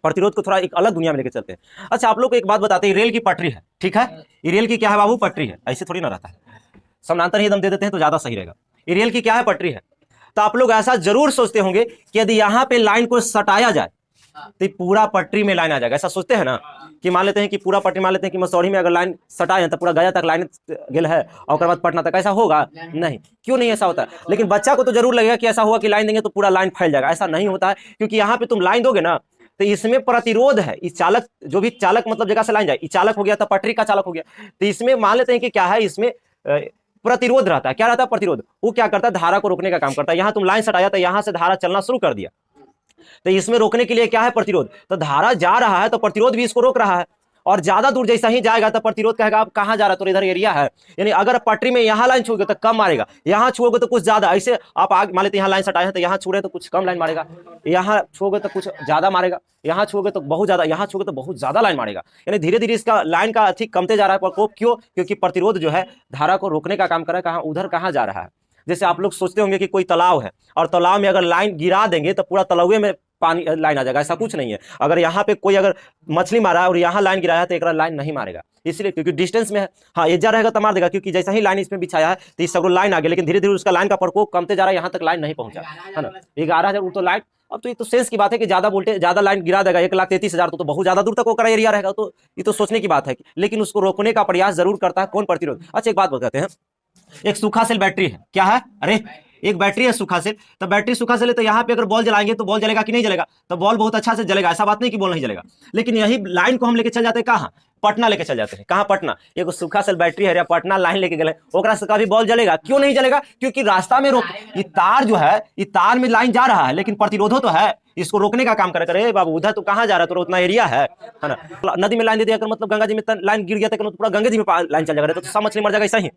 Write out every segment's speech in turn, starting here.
प्रतिरोध को थोड़ा एक अलग दुनिया में लेके चलते हैं। अच्छा, आप लोग को एक बात बताते हैं, रेल की पटरी है, ठीक है, ये रेल की क्या है बाबू? पटरी है। ऐसे थोड़ी ना रहता है, समानांतर ही दम दे देते हैं तो ज्यादा सही रहेगा। ये रेल की क्या है? पटरी है। तो आप लोग ऐसा जरूर सोचते होंगे कि यदि यहाँ पे लाइन को सटाया जाए तो पूरा पटरी में लाइन आ जाएगा, ऐसा सोचते हैं ना? कि मान लेते हैं कि पूरा पटरी, मान लेते हैं कि मसौढ़ी में अगर लाइन सटाए तो पूरा गया तक लाइन गेल है और उसके बाद पटना तक, ऐसा होगा? नहीं। क्यों नहीं ऐसा होता? लेकिन बच्चा को तो जरूर लगेगा कि ऐसा हुआ कि लाइन देंगे तो पूरा लाइन फैल जाएगा। ऐसा नहीं होता है, क्योंकि यहाँ पे तुम लाइन दोगे ना तो इसमें प्रतिरोध है। इस चालक, जो भी चालक मतलब जगह से लाइन जाए, चालक हो गया तो पटरी का चालक हो गया, तो इसमें मान लेते हैं कि क्या है, इसमें प्रतिरोध रहता है। क्या रहता है? प्रतिरोध। वो क्या करता है? धारा को रोकने का काम करता है। यहाँ तुम लाइन सटाया तो यहाँ से धारा चलना शुरू कर दिया, तो इसमें रोकने के लिए क्या है? प्रतिरोध। तो धारा जा रहा है तो प्रतिरोध भी इसको रोक रहा है, और ज्यादा दूर जैसा ही जाएगा तो प्रतिरोध कहेगा आप कहां जा रहा है, तो इधर एरिया है। यानी अगर पटरी में यहाँ लाइन छूओगे तो कम मारेगा, यहाँ छुओगे तो कुछ ज्यादा। ऐसे आप आगे मान लेते यहाँ लाइन सटाए हैं तो यहाँ छू रहे तो कुछ कम लाइन मारेगा, यहाँ छुओगे तो कुछ ज्यादा मारेगा, यहाँ छुओगे तो बहुत ज्यादा, यहाँ छुओगे तो बहुत ज्यादा लाइन मारेगा। यानी धीरे धीरे इसका लाइन का अधिक कमते जा रहा है प्रकोप। क्यों? क्योंकि प्रतिरोध जो है धारा को रोकने का काम कर रहा है। कहाँ? उधर कहाँ जा रहा है। जैसे आप लोग सोचते होंगे कि कोई तालाब है और तालाब में अगर लाइन गिरा देंगे तो पूरा तालाब में पानी लाइन आ जाएगा, ऐसा कुछ नहीं है। अगर यहाँ पे कोई अगर मछली मारा है और यहाँ लाइन गिराया है तो एक लाइन नहीं मारेगा, इसलिए क्योंकि डिस्टेंस में है। हाँ, एजा रहेगा तो मार देगा, क्योंकि जैसा ही लाइन इसमें बिछाया है तो इस सगरो लाइन आ गया, लेकिन धीरे धीरे उसका लाइन का प्रकोप कमते जा रहा है, यहाँ तक लाइन नहीं पहुंचा है ना। 11,000 तो लाइन, अब तो ये तो सेंस की बात है कि ज्यादा वोल्टेज ज्यादा लाइन गिरा देगा, 1,33,000 तो बहुत ज्यादा दूर तक वो एरिया रहेगा, तो ये तो सोचने की बात है। लेकिन उसको रोकने का प्रयास जरूर करता है कौन? प्रतिरोध। अच्छा, एक बात बताते हैं, एक सूखा सेल बैटरी है। क्या है? अरे एक बैटरी है सूखा सेल। तो बैटरी सूखा सेल है तो यहाँ पे अगर बॉल जलाएंगे तो बॉल जलेगा कि नहीं जलेगा? तो बॉल बहुत अच्छा से जलेगा, ऐसा बात नहीं कि बॉल नहीं जलेगा। लेकिन यही लाइन को हम लेके चल जाते हैं कहाँ? पटना लेके चल जाते हैं। कहाँ? पटना। एक सूखा सेल बैटरी है, पटना लाइन लेके गए, ओकरा से कभी बॉल जलेगा? क्यों नहीं जलेगा? क्योंकि रास्ता में रोक, ये तार जो है, ये तार में लाइन जा रहा है लेकिन प्रतिरोधो तो है, इसको रोकने का काम करे। बाबू उधर तो कहाँ जा रहा है, तो उतना एरिया है ना। नदी में लाइन दे दिया कर मतलब गंगा जी में लाइन गिर गया तो पूरा गंगा जी में लाइन चल जाएगा, तो सब मछली मर जाएगा। ऐसा ही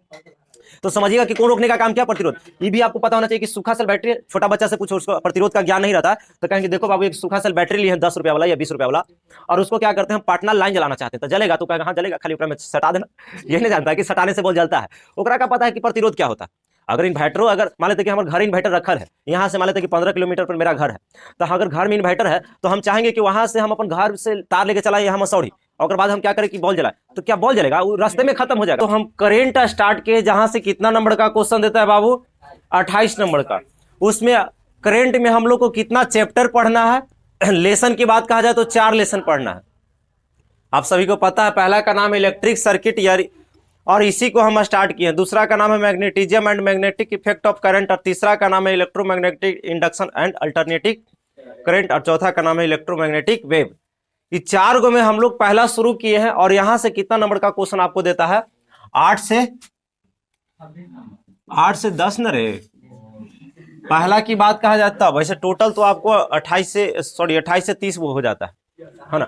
तो समझिएगा कि कौन रोकने का काम किया? प्रतिरोध। ये भी आपको पता होना चाहिए कि सूखा सेल बैटरी, छोटा बच्चा से पूछो, उसको प्रतिरोध का ज्ञान नहीं रहता तो कहेंगे देखो बाबू एक सूखा सेल बैटरी लिए हैं 10 रुपया वाला या 20 रुपया वाला, और उसको क्या करते हैं, पटना लाइन जलाना चाहते हैं, तो जलेगा? तो कहेगा हाँ जलेगा, खाली ऊपर में सटा देना। ये नहीं जानता है कि सटाने से बॉल जलता है। ओकरा का पता है कि प्रतिरोध क्या होता है। अगर इन्वर्टर, अगर मान लेते कि हमारे घर इन्वर्टर रखल है, यहाँ से मान लेते कि 15 किलोमीटर पर मेरा घर है, तो अगर घर में इन्वर्टर है तो हम चाहेंगे कि वहां से हम अपन घर से तार लेके चलाए यहाँ मसौड़ी, और बाद हम क्या करें कि बॉल जलाए, तो क्या बॉल जलेगा? वो रास्ते में खत्म हो जाएगा। तो हम करेंट स्टार्ट के जहां से कितना नंबर का क्वेश्चन देता है बाबू? 28 नंबर का। उसमें करेंट में हम लोग को कितना चैप्टर पढ़ना है? लेसन की बात कहा जाए तो 4 लेसन पढ़ना है। आप सभी को पता है, पहला का नाम है इलेक्ट्रिक सर्किट, और इसी को हम स्टार्ट किए। दूसरा का नाम है magnetism and magnetic effect of current, और तीसरा का नाम है electromagnetic induction and alternative current, और चौथा का नाम है इलेक्ट्रोमैग्नेटिक वेव। ये 4 गो में हम लोग पहला शुरू किए हैं। और यहां से कितना नंबर का क्वेश्चन आपको देता है? 8 से 10 न रे, पहला की बात कहा जाता है। वैसे टोटल तो आपको 28 से 30 वो हो जाता है ना।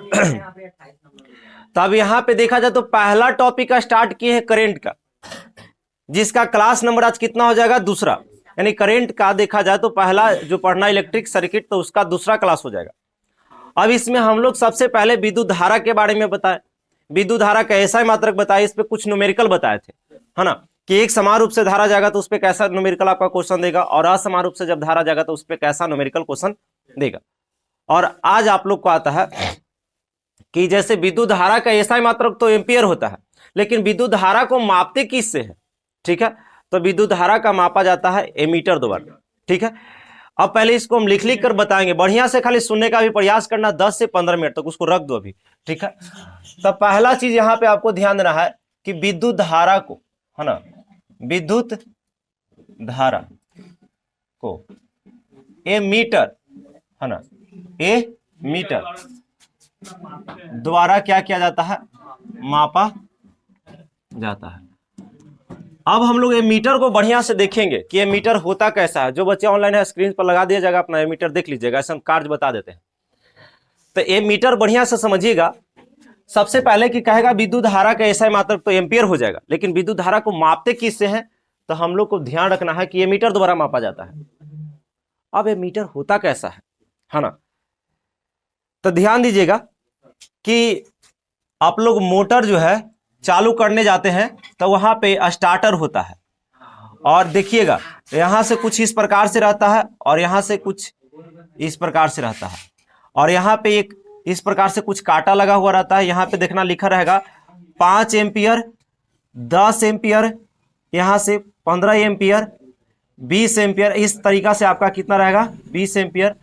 तब यहाँ पे देखा जाए तो पहला टॉपिक का स्टार्ट किए हैं करेंट का, जिसका क्लास नंबर आज कितना हो जाएगा? दूसरा। यानी करेंट का देखा जाए तो पहला जो पढ़ना इलेक्ट्रिक सर्किट, तो उसका दूसरा क्लास हो जाएगा। अब इसमें हम लोग सबसे पहले विद्युत धारा के बारे में बताए, विद्युत धारा का ऐसा मात्रक बताए, इस पे कुछ न्यूमेरिकल बताए थे, है ना, कि एक समान रूप से धारा जाएगा तो उस पर कैसा न्यूमेरिकल आपका क्वेश्चन देगा, और असमान रूप से जब धारा जाएगा तो उस पर कैसा न्यूमेरिकल क्वेश्चन देगा। और आज आप लोग को आता है कि जैसे विद्युत धारा का ऐसा मात्रक तो एम्पियर होता है, लेकिन विद्युत धारा को मापते किससे है? ठीक है, तो विद्युत धारा का मापा जाता है एमीटर द्वारा। ठीक है, अब पहले इसको हम लिख लिख कर बताएंगे, बढ़िया से खाली सुनने का भी प्रयास करना, 10 से 15 मिनट तक उसको रख दो अभी। ठीक है, तब पहला चीज यहाँ पे आपको ध्यान देना है कि विद्युत धारा को, है ना, विद्युत धारा को एमीटर, है ना, एमीटर द्वारा क्या किया जाता है? मापा जाता है। अब हम लोग एमीटर को बढ़िया से देखेंगे कि एमीटर होता कैसा है। जो बच्चे ऑनलाइन है स्क्रीन पर लगा दिया जाएगा, अपना एमीटर देख लीजिएगा, ऐसा हम कार्य बता देते हैं। तो एमीटर बढ़िया से समझिएगा। सबसे पहले कि कहेगा विद्युत धारा का ऐसा मात्रक तो एम्पियर हो जाएगा, लेकिन विद्युत धारा को मापते किससे हैं? तो हम लोग को ध्यान रखना है कि एमीटर द्वारा मापा जाता है। अब एमीटर होता कैसा है ना, तो ध्यान दीजिएगा कि आप लोग मोटर जो है चालू करने जाते हैं तो वहां पे स्टार्टर होता है, और देखिएगा यहां से कुछ इस प्रकार से रहता है और यहां से कुछ इस प्रकार से रहता है, और यहाँ पे एक इस प्रकार से कुछ कांटा लगा हुआ रहता है। यहाँ पे देखना लिखा रहेगा 5 एम्पियर, 10 एम्पियर, यहाँ से 15 एम्पियर, 20 एम्पियर। इस तरीका से आपका कितना रहेगा 20 एम्पियर।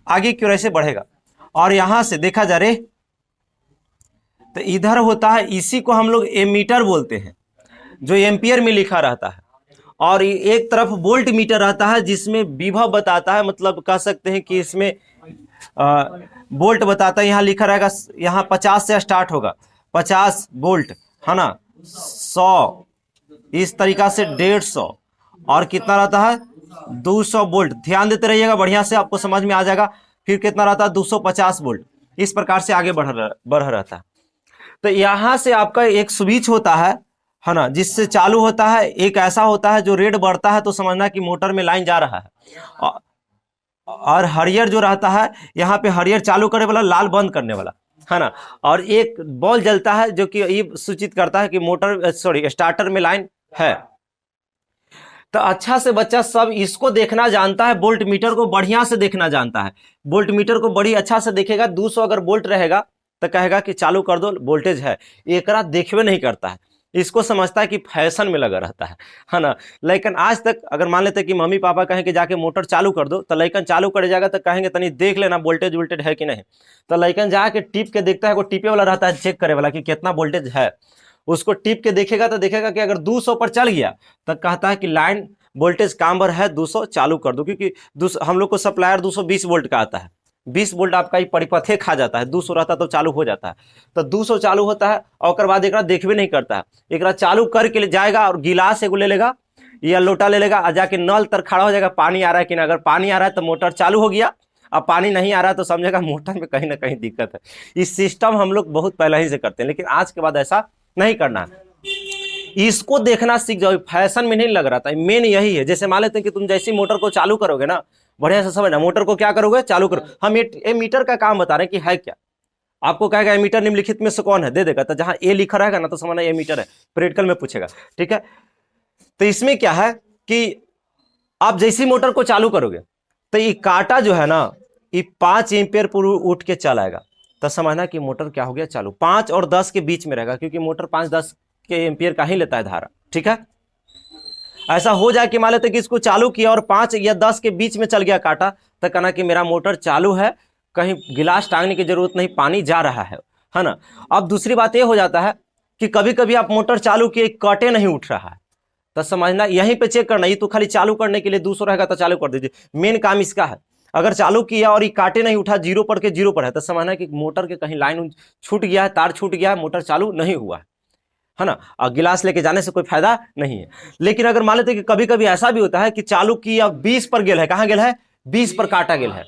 आगे की ओर ऐसे बढ़ेगा और यहाँ से देखा जा रहे तो इधर होता है, इसी को हम लोग एमीटर बोलते हैं, जो एम्पियर में लिखा रहता है। और एक तरफ वोल्ट मीटर रहता है जिसमें विभव बताता है, मतलब कह सकते हैं कि इसमें वोल्ट बताता है। यहाँ लिखा रहेगा, यहाँ 50 से स्टार्ट होगा, 50 वोल्ट है ना, 100, इस तरीका से 150, और कितना रहता है 200 वोल्ट। ध्यान देते रहिएगा, बढ़िया से आपको समझ में आ जाएगा। फिर कितना रहता है 250 वोल्ट। इस प्रकार से आगे बढ़ रहता है। तो यहाँ से आपका एक स्विच होता है ना, जिससे चालू होता है। एक ऐसा होता है जो रेड बढ़ता है तो समझना कि मोटर में लाइन जा रहा है, और हरियर जो रहता है यहाँ पे हरियर चालू करने वाला, लाल बंद करने वाला, है ना। और एक बॉल जलता है जो कि ये सूचित करता है कि मोटर स्टार्टर में लाइन है। तो अच्छा से बच्चा सब इसको देखना जानता है, वोल्ट मीटर को बढ़िया से देखना जानता है। वोल्ट मीटर को बड़ी अच्छा से देखेगा, 200 अगर वोल्ट रहेगा तो कहेगा कि चालू कर दो, वोल्टेज है। एकरा देखबे नहीं करता है, इसको समझता है कि फैशन में लगा रहता है ना। लेकिन आज तक अगर मान लेते कि मम्मी पापा कहें कि जाके मोटर चालू कर दो, तो लड़कन चालू करे जाएगा तो कहेंगे तनी देख लेना वोल्टेज वोल्टेज है कि नहीं। तो लड़कन जाके टिप के देखता है, वो टिपे वाला रहता है चेक करे वाला कि कितना वोल्टेज है। उसको टिप के देखेगा तो देखेगा कि अगर 200 पर चल गया तो कहता है कि लाइन वोल्टेज काम भर है, 200 चालू कर दो। क्योंकि हम लोग को सप्लायर 220 वोल्ट का आता है, 20 वोल्ट आपका ही परिपथे खा जाता है, 200 रहता तो चालू हो जाता है। तो 200 चालू होता है और बाद एक देखबे नहीं करता है, एक चालू करके जाएगा और गिलास एगो ले लेगा या लोटा ले लेगा और जाके नल तर खड़ा हो जाएगा, पानी आ रहा है कि ना। अगर पानी आ रहा है तो मोटर चालू हो गया, अब पानी नहीं आ रहा है तो समझेगा मोटर में कहीं ना कहीं दिक्कत है। इस सिस्टम हम लोग बहुत पहले ही से करते हैं, लेकिन आज के बाद ऐसा नहीं करना है। इसको देखना सीख जाओ, फैशन में नहीं लग रहा था। मेन यही है, जैसे मान लेते हैं कि तुम जैसी मोटर को चालू करोगे ना, बढ़िया से समझना, मोटर को क्या करोगे चालू करो। हम ये मीटर का काम बता रहे हैं कि है क्या। आपको कहेगा एमीटर निम्नलिखित में से कौन है, दे देगा। तो जहां ए लिखा रहेगा ना तो समझना एमीटर है, प्रैक्टिकल में पूछेगा, ठीक है। तो इसमें क्या है कि आप जैसी मोटर को चालू करोगे तो ये कांटा जो है ना, ये 5 एम्पियर पर उठ के चलाएगा। तो समझना कि मोटर क्या हो गया चालू। 5 और 10 के बीच में रहेगा, क्योंकि मोटर 5-10 के एम्पियर का ही लेता है धारा, ठीक है। ऐसा हो जाए कि मान लेते कि इसको चालू किया और 5 या 10 के बीच में चल गया कांटा, तो कहना कि मेरा मोटर चालू है, कहीं गिलास टांगने की जरूरत नहीं, पानी जा रहा है ना। अब दूसरी बात ये हो जाता है कि कभी कभी आप मोटर चालू किए, कांटे नहीं उठ रहा है, तो समझना यहीं पे चेक करना। ये तो खाली चालू करने के लिए 200 रहेगा तो चालू कर दीजिए, मेन काम इसका है। अगर चालू किया और ये कांटे नहीं उठा, जीरो पर के जीरो पर है, तो समझना कि मोटर के कहीं लाइन छूट गया है, तार छूट गया है, मोटर चालू नहीं हुआ है ना। और गिलास लेके जाने से कोई फायदा नहीं है। लेकिन अगर मान लेते कि कभी कभी ऐसा भी होता है कि चालू किया 20 पर गेल है, कहां गेल है 20 पर काटा गेल है,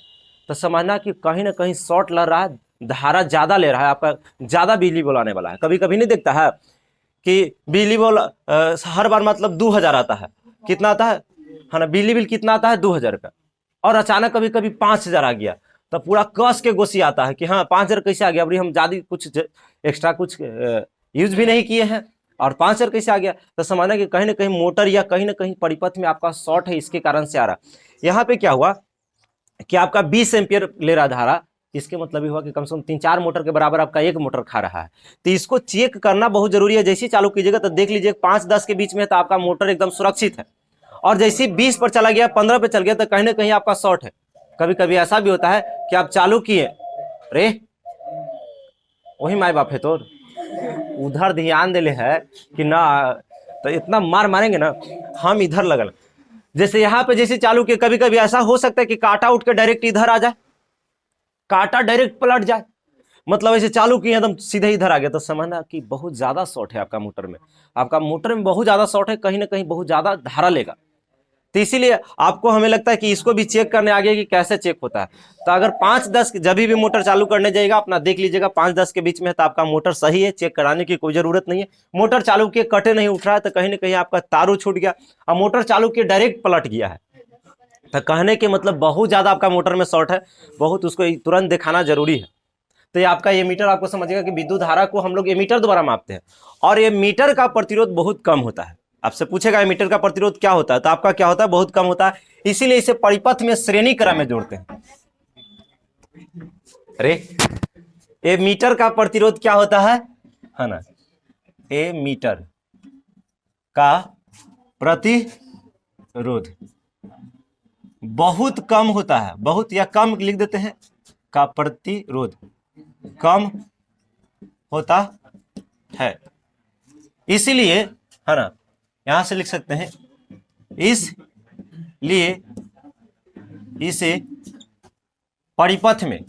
तो समझना कि कहीं ना कहीं शॉर्ट लग रहा है, धारा ज्यादा ले रहा है, आपका ज्यादा बिजली बिल आने वाला है। कभी कभी नहीं देखता है कि बिजली बिल हर बार मतलब 2000 आता है, कितना आता है ना, बिजली बिल कितना आता है 2000 का, और अचानक कभी कभी 5000 आ गया, तो पूरा कस के गोशी आता है कि हाँ 5000 कैसे आ गया, अभी हम ज्यादा कुछ एक्स्ट्रा कुछ यूज भी नहीं किए हैं और 5000 कैसे आ गया। तो समझना कि कहीं ना कहीं मोटर या कहीं ना कहीं परिपथ में आपका शॉर्ट है, इसके कारण से आ रहा। यहाँ पे क्या हुआ कि आपका 20 एम्पियर ले रहा धारा, इसके मतलब ये हुआ कि कम से कम 3-4 मोटर के बराबर आपका एक मोटर खा रहा है। तो इसको चेक करना बहुत जरूरी है। जैसे ही चालू कीजिएगा तो देख लीजिए 5-10 के बीच में है तो आपका मोटर एकदम सुरक्षित है, और जैसे 20 पर चला गया, 15 पे चल गया, तो कहीं ना कहीं आपका शॉर्ट है। कभी कभी ऐसा भी होता है कि आप चालू किए, अरे वही माए बाप है तो उधर ध्यान देले है कि ना, तो इतना मार मारेंगे ना हम इधर लगल। जैसे यहाँ पे जैसे चालू किए, कभी कभी ऐसा हो सकता है कि कांटा उठ के डायरेक्ट इधर आ जाए, कांटा डायरेक्ट पलट जाए, मतलब ऐसे चालू किए एकदम सीधे इधर आ गया, तो समझना कि बहुत ज्यादा शॉर्ट है आपका मोटर में, आपका मोटर में बहुत ज्यादा शॉर्ट है, कहीं ना कहीं बहुत ज्यादा धारा लेगा। तो इसीलिए आपको हमें लगता है कि इसको भी चेक करने आगे कि कैसे चेक होता है। तो अगर 5-10 जब भी मोटर चालू करने जाएगा, अपना देख लीजिएगा 5-10 के बीच में है तो आपका मोटर सही है, चेक कराने की कोई जरूरत नहीं है। मोटर चालू किए कटे नहीं उठ रहा है, तो कहीं ना कहीं आपका तारू छूट गया, और मोटर चालू किए डायरेक्ट पलट गया है, तो कहने के मतलब बहुत ज्यादा आपका मोटर में शॉर्ट है, बहुत उसको तुरंत दिखाना जरूरी है। तो ये आपका ये मीटर आपको समझिएगा कि विद्युत धारा को हम लोग ये मीटर द्वारा मापते हैं, और ये मीटर का प्रतिरोध बहुत कम होता है। आपसे पूछेगा मीटर का प्रतिरोध क्या होता है, तो आपका क्या होता है, बहुत कम होता है। इसीलिए इसे परिपथ में श्रेणी क्रम में जोड़ते हैं। अरे एमीटर का प्रतिरोध क्या होता है ना, एमीटर का प्रतिरोध बहुत कम होता है, बहुत या कम लिख देते हैं, का प्रतिरोध कम होता है, इसीलिए है ना, यहां से लिख सकते हैं, इसलिए इसे परिपथ में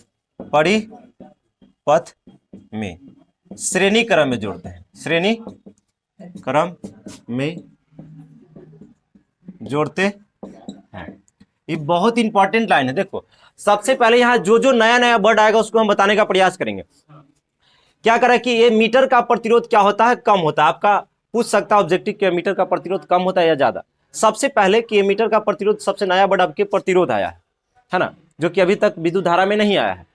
श्रेणी क्रम में जोड़ते हैं, श्रेणी क्रम में जोड़ते हैं। ये बहुत इंपॉर्टेंट लाइन है। देखो सबसे पहले यहां जो जो नया नया वर्ड आएगा उसको हम बताने का प्रयास करेंगे। क्या करें कि ये मीटर का प्रतिरोध क्या होता है, कम होता है। आपका पूछ सकता है ऑब्जेक्टिव कि मीटर का प्रतिरोध कम होता है या ज्यादा। सबसे पहले कि मीटर का प्रतिरोध, सबसे नया वर्ड आपके प्रतिरोध आया है ना, जो कि अभी तक विद्युत धारा में नहीं आया है।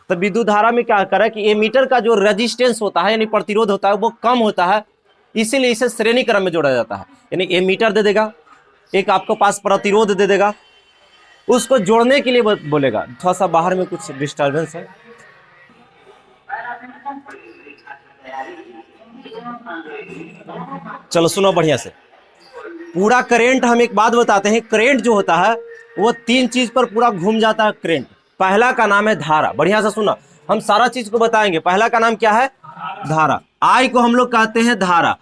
तो विद्युत धारा में क्या करें कि एमीटर का जो रेजिस्टेंस होता है यानी प्रतिरोध होता है वो कम होता है, इसीलिए इसे श्रेणी क्रम में जोड़ा जाता है। यानी एमीटर दे देगा, एक आपको पास प्रतिरोध दे देगा, उसको जोड़ने के लिए बोलेगा। थोड़ा सा बाहर में कुछ डिस्टर्बेंस है, चलो सुनो बढ़िया से। पूरा करंट, हम एक बात बताते हैं, करंट जो होता है वो तीन चीज पर पूरा घूम जाता है करंट। पहला का नाम है धारा, बढ़िया से सुना, हम सारा चीज को बताएंगे। पहला का नाम क्या है, धारा। आई को हम लोग कहते हैं धारा,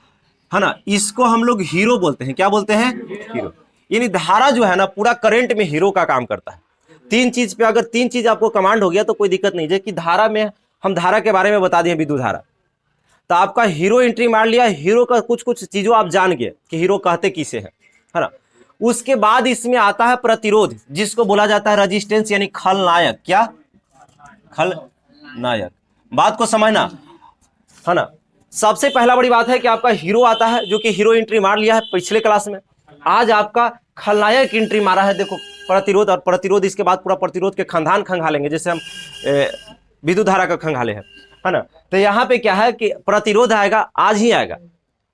है ना, इसको हम लोग हीरो बोलते हैं। क्या बोलते हैं, हीरो। यानी धारा जो है ना पूरा करंट में हीरो का काम करता है। तीन चीज पे अगर तीन चीज आपको कमांड हो गया तो कोई दिक्कत नहीं है। कि धारा में हम धारा के बारे में बता दिए, विद्युत धारा, तो आपका हीरो एंट्री मार लिया, हीरो का कुछ कुछ चीजों आप जान गए कि हीरो कहते किसे है ना। उसके बाद इसमें आता है प्रतिरोध, जिसको बोला जाता है रेजिस्टेंस, यानी खलनायक। क्या, खलनायक। बात को समझना है ना। सबसे पहला बड़ी बात है कि आपका हीरो आता है, जो कि हीरो एंट्री मार लिया है पिछले क्लास में। आज आपका खलनायक एंट्री मारा है। देखो प्रतिरोध और प्रतिरोध, इसके बाद पूरा प्रतिरोध के खंधान खंगालेंगे, जैसे हम विद्युत धारा का खंगाले हैं, है ना। तो यहाँ पे क्या है कि प्रतिरोध आएगा, आज ही आएगा,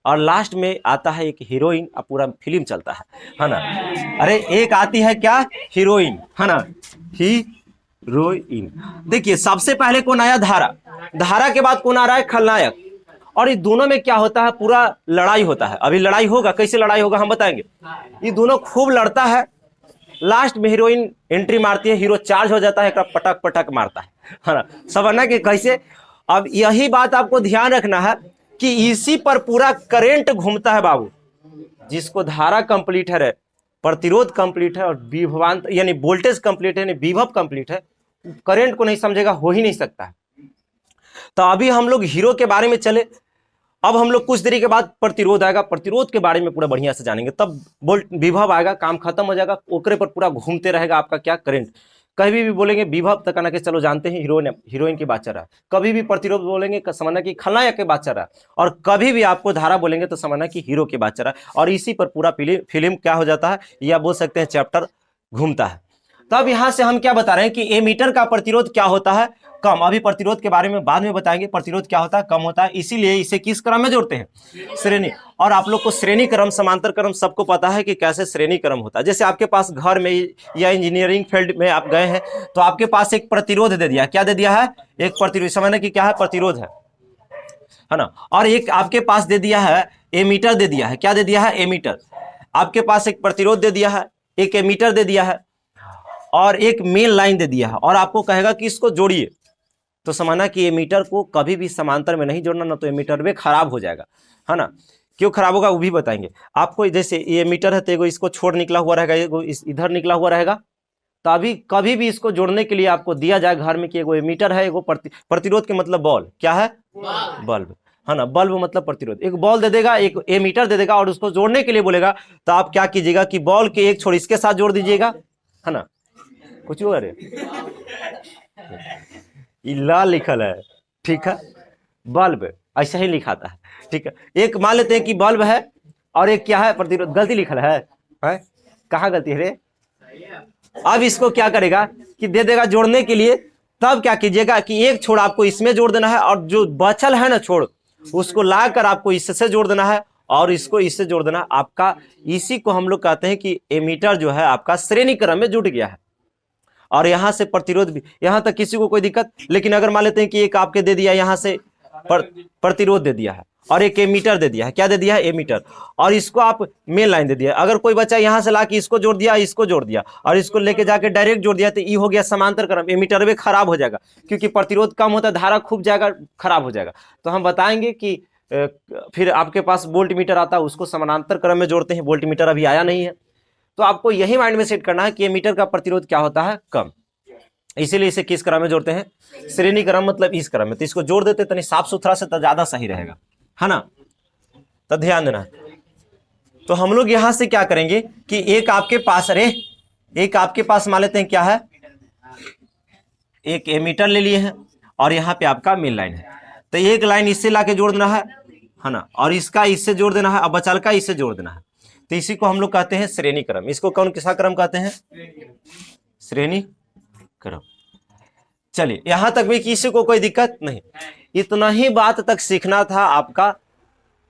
और लास्ट में आता है एक हीरोइन। अब पूरा फिल्म चलता है ना। अरे एक आती है क्या, हीरोइन, है ना, हीरोइन। देखिए सबसे पहले कौन आया, धारा। धारा के बाद कौन आ रहा है, खलनायक। और ये दोनों में क्या होता है, पूरा लड़ाई होता है। अभी लड़ाई होगा, कैसे लड़ाई होगा हम बताएंगे। ये दोनों खूब लड़ता है, लास्ट में हीरोइन एंट्री मारती है, हीरो चार्ज हो जाता है, पटक पटक मारता है ना। समझना कि कैसे। अब यही बात आपको ध्यान रखना है कि इसी पर पूरा करंट घूमता है बाबू। जिसको धारा कंप्लीट है, प्रतिरोध कंप्लीट है, और विभवांतर यानी वोल्टेज कंप्लीट है, यानी विभव कंप्लीट है, करंट को नहीं समझेगा, हो ही नहीं सकता है। तो अभी हम लोग हीरो के बारे में चले। अब हम लोग कुछ देरी के बाद प्रतिरोध आएगा, प्रतिरोध के बारे में पूरा बढ़िया से जानेंगे, तब वोल्ट विभव आएगा, काम खत्म हो जाएगा, ओकरे पर पूरा घूमते रहेगा आपका क्या, करंट। कभी भी बोलेंगे विभव तो कहना कि चलो जानते हैं हीरोइन की बात चल रहा है। कभी भी प्रतिरोध बोलेंगे समझना कि खलनायक की बात चल रहा है। और कभी भी आपको धारा बोलेंगे तो समझना कि हीरो की बात चल रहा है। और इसी पर पूरा फिल्म क्या हो जाता है, या बोल सकते हैं चैप्टर घूमता है। तो अब यहां से हम क्या बता रहे हैं कि एमीटर का प्रतिरोध क्या होता है, कम। अभी प्रतिरोध के बारे में बाद में बताएंगे, प्रतिरोध क्या होता है, कम होता है। इसीलिए इसे किस क्रम में जोड़ते हैं, श्रेणी। और आप लोग को श्रेणी क्रम, समांतर क्रम सबको पता है कि कैसे श्रेणी क्रम होता है। जैसे आपके पास घर में या इंजीनियरिंग फील्ड में आप गए हैं, तो आपके पास एक प्रतिरोध दे दिया, क्या दे दिया है, एक प्रतिरोध। समझना कि क्या है, प्रतिरोध है ना। और एक आपके पास दे दिया है एमीटर, दे दिया है, क्या दे दिया है, एमीटर। आपके पास एक प्रतिरोध दे दिया है, एक एमीटर दे दिया है, और एक मेन लाइन दे दिया है, और आपको कहेगा कि इसको जोड़िए। तो समझना कि एमीटर को कभी भी समांतर में नहीं जोड़ना, ना तो एमीटर में खराब हो जाएगा, है ना। क्यों खराब होगा वो भी बताएंगे आपको। जैसे ये एमीटर है तो एगो इसको छोड़ निकला हुआ रहेगा, एगो इधर निकला हुआ रहेगा। तो अभी कभी भी इसको जोड़ने के लिए आपको दिया जाए घर में कि एगो एमीटर है, एगो प्रतिरोध के मतलब बॉल, क्या है, बल्ब, है ना। बल्ब मतलब प्रतिरोध। एक बॉल दे देगा, एक एमीटर दे देगा, और उसको जोड़ने के लिए बोलेगा, तो आप क्या कीजिएगा कि बॉल के एक छोर इसके साथ जोड़ दीजिएगा, है ना। कुछ हुआ रे, लाल लिखल है, ठीक है, बल्ब ऐसा ही लिखाता है, ठीक है। एक मान लेते हैं कि बल्ब है, और एक क्या है, प्रतिरोध। गलती लिखल है, कहाँ गलती है रे। अब इसको क्या करेगा कि दे देगा जोड़ने के लिए। तब क्या कीजिएगा कि एक छोड़ आपको इसमें जोड़ देना है, और जो बचल है ना छोड़, उसको लाकर आपको इससे जोड़ देना है, और इसको इससे जोड़ देना। आपका इसी को हम लोग कहते हैं कि एमीटर जो है आपका श्रेणी क्रम में जुट गया है। और यहाँ से प्रतिरोध भी, यहाँ तक किसी को कोई दिक्कत। लेकिन अगर मान लेते हैं कि एक आपके दे दिया यहाँ से प्रतिरोध दे दिया है और एक एमीटर दे दिया है, क्या दे दिया है, एमीटर, और इसको आप मेन लाइन दे दिया। अगर कोई बच्चा यहाँ से ला के इसको जोड़ दिया, इसको जोड़ दिया और इसको लेके जाके डायरेक्ट जोड़ दिया, तो ये हो गया समांतर क्रम, एमीटर भी खराब हो जाएगा क्योंकि प्रतिरोध कम होता है, धारा खूब जाएगा, खराब हो जाएगा। तो हम बताएंगे कि फिर आपके पास वोल्ट मीटर आता है, उसको समानांतर क्रम में जोड़ते हैं। वोल्ट मीटर अभी आया नहीं है, तो आपको यही माइंड में सेट करना है कि एमीटर का प्रतिरोध क्या होता है, कम। इसीलिए इसे किस क्रम में जोड़ते हैं, श्रेणी क्रम, मतलब इस क्रम में। तो इसको जोड़ देते, तनी साफ सुथरा से तो ज्यादा सही रहेगा, है ना। तो ध्यान देना। तो हम लोग यहां से क्या करेंगे कि एक आपके पास, अरे एक आपके पास मान लेते हैं क्या है, एक एमीटर ले लिए हैं और यहाँ पे आपका मेन लाइन है। तो एक लाइन इससे लाके जोड़ देना है ना, और इसका इससे जोड़ देना है, अब बचल का इससे जोड़ देना है। तो इसी को हम लोग कहते हैं श्रेणी क्रम। इसको कौन किसा क्रम कहते हैं, श्रेणी क्रम। चलिए यहां तक भी किसी को कोई दिक्कत नहीं। इतना ही बात तक सीखना था आपका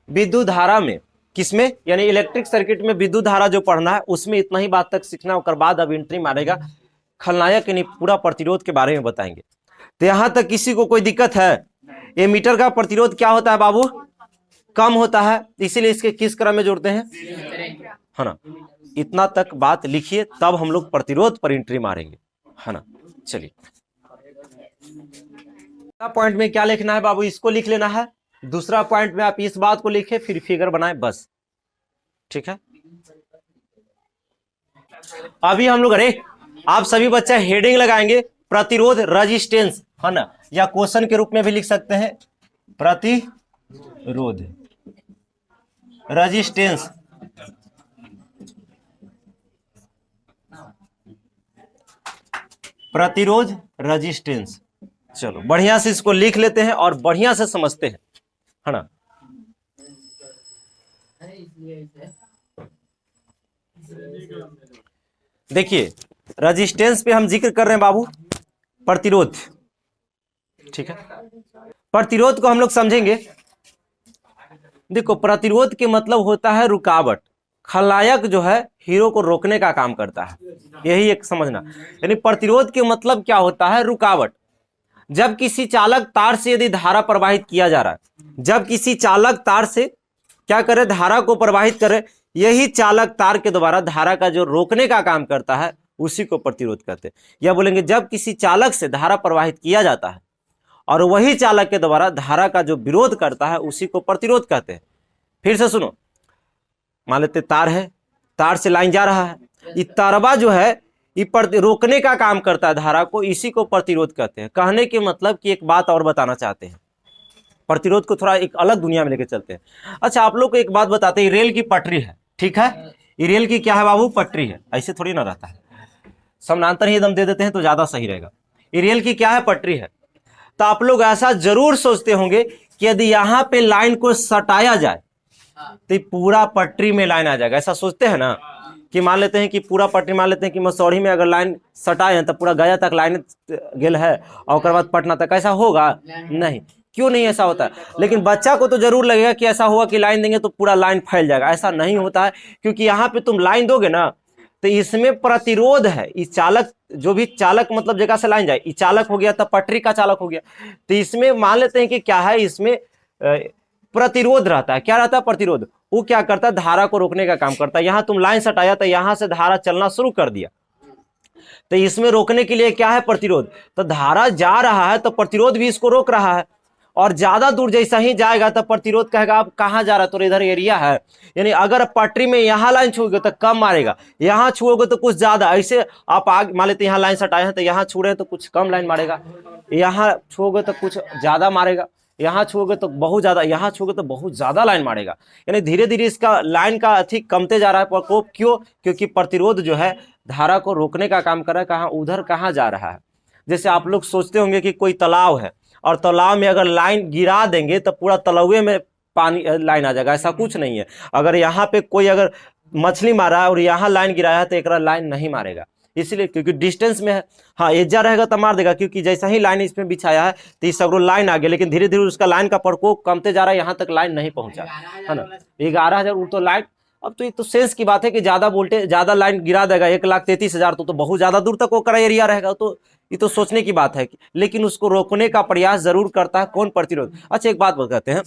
विद्युत धारा में, किसमें, यानी इलेक्ट्रिक सर्किट में विद्युत धारा जो पढ़ना है उसमें इतना ही बात तक सीखना। उसके बाद अब एंट्री मारेगा खलनायक, यानी पूरा प्रतिरोध के बारे में बताएंगे। तो यहां तक किसी को कोई दिक्कत है, एमीटर का प्रतिरोध क्या होता है बाबू, कम होता है, इसीलिए इसके किस क्रम में जोड़ते हैं, है ना। इतना तक बात लिखिए, तब हम लोग प्रतिरोध पर एंट्री मारेंगे, है ना। चलिए पॉइंट में क्या लिखना है बाबू, इसको लिख लेना है। दूसरा पॉइंट में आप इस बात को लिखे, फिर फिगर बनाए, बस, ठीक है। अभी हम लोग, अरे आप सभी बच्चे हेडिंग लगाएंगे प्रतिरोध रेजिस्टेंस, है ना, या क्वेश्चन के रूप में भी लिख सकते हैं प्रतिरोध रेजिस्टेंस। प्रतिरोध रेजिस्टेंस, चलो बढ़िया से इसको लिख लेते हैं और बढ़िया से समझते हैं, है ना। देखिए रेजिस्टेंस पे हम जिक्र कर रहे हैं बाबू, प्रतिरोध, ठीक है। प्रतिरोध को हम लोग समझेंगे। देखो प्रतिरोध के मतलब होता है रुकावट। खलनायक जो है हीरो को रोकने का काम करता है, यही एक समझना। यानी प्रतिरोध के मतलब क्या होता है, रुकावट। जब किसी चालक तार से यदि धारा प्रवाहित किया जा रहा है, जब किसी चालक तार से क्या करे, धारा को प्रवाहित करे, यही चालक तार के द्वारा धारा का जो रोकने का काम करता है उसी को प्रतिरोध कहते हैं। या बोलेंगे जब किसी चालक से धारा प्रवाहित किया जाता है और वही चालक के द्वारा धारा का जो विरोध करता है उसी को प्रतिरोध कहते हैं। फिर से सुनो, मान लेते तार है, तार से लाइन जा रहा है, ये तारवा जो है ये रोकने का काम करता है धारा को, इसी को प्रतिरोध कहते हैं। कहने के मतलब कि एक बात और बताना चाहते हैं, प्रतिरोध को थोड़ा एक अलग दुनिया में लेके चलते हैं। अच्छा आप लोग को एक बात बताते हैं, रेल की पटरी है, ठीक है, ये रेल की क्या है बाबू, पटरी है। ऐसे थोड़ी ना रहता है, समानांतर ही एकदम दे देते हैं तो ज्यादा सही रहेगा। ये रेल की क्या है, पटरी है। तो आप लोग ऐसा जरूर सोचते होंगे कि यदि यहाँ पे लाइन को सटाया जाए तो पूरा पटरी में लाइन आ जाएगा, ऐसा सोचते हैं ना। कि मान लेते हैं कि पूरा पटरी, मान लेते हैं कि मसौढ़ी में अगर लाइन सटाए हैं तो पूरा गया तक लाइन गेल है और उसके बाद पटना तक, ऐसा होगा नहीं। क्यों नहीं ऐसा होता है? लेकिन बच्चा को तो जरूर लगेगा कि ऐसा हुआ कि लाइन देंगे तो पूरा लाइन फैल जाएगा, ऐसा नहीं होता है। क्योंकि यहाँ पे तुम लाइन दोगे ना तो इसमें प्रतिरोध है। इस चालक, जो भी चालक मतलब जगह से लाइन जाए, ये चालक हो गया तब पटरी का चालक हो गया। तो इसमें मान लेते हैं कि क्या है, इसमें प्रतिरोध रहता है। क्या रहता है, प्रतिरोध। वो क्या करता है, धारा को रोकने का काम करता है। यहाँ तुम लाइन सटाया तो यहाँ से धारा चलना शुरू कर दिया, तो इसमें रोकने के लिए क्या है, प्रतिरोध। तो धारा जा रहा है तो प्रतिरोध भी इसको रोक रहा है, और ज्यादा दूर जैसा ही जाएगा तो प्रतिरोध कहेगा आप कहाँ जा रहा है, तो इधर एरिया है। यानी अगर पटरी में यहाँ लाइन छूओगे तो कम मारेगा, यहाँ छुओगे तो कुछ ज्यादा। ऐसे आप आगे मान लेते यहाँ लाइन सटाए हैं तो यहाँ छू रहे हैं तो कुछ कम लाइन मारेगा, यहाँ छुओगे तो कुछ ज्यादा मारेगा, यहाँ छुओगे तो बहुत ज्यादा, यहाँ छुओगे तो बहुत ज्यादा लाइन मारेगा। यानी धीरे धीरे इसका लाइन का अधिक कमते जा रहा है प्रकोप। क्यों? क्योंकि प्रतिरोध जो है धारा को रोकने का काम कर रहा है। कहाँ, उधर कहाँ जा रहा है। जैसे आप लोग सोचते होंगे कि कोई तालाब है और तालाब में अगर लाइन गिरा देंगे तो पूरा तलावे में पानी लाइन आ जाएगा, ऐसा कुछ नहीं है। अगर यहाँ पे कोई अगर मछली मारा है और यहाँ लाइन गिराया है तो एक लाइन नहीं मारेगा, इसलिए क्योंकि डिस्टेंस में है। हाँ एजा रहेगा तो मार देगा, क्योंकि जैसा ही लाइन इसमें बिछाया है तो इस सगरो लाइन आ गया, लेकिन धीरे धीरे उसका लाइन का प्रकोप कमते जा रहा है, यहाँ तक लाइन नहीं पहुंचा, है ना। 11,000 तो लाइन अब तो ये तो सेंस की बात है कि ज्यादा वोल्टेज ज्यादा लाइन गिरा देगा 1,33,000 तो बहुत ज्यादा दूर तक वो कड़ा एरिया रहेगा, तो ये तो सोचने की बात है लेकिन उसको रोकने का प्रयास जरूर करता है कौन? प्रतिरोध। अच्छा एक बात बताते हैं,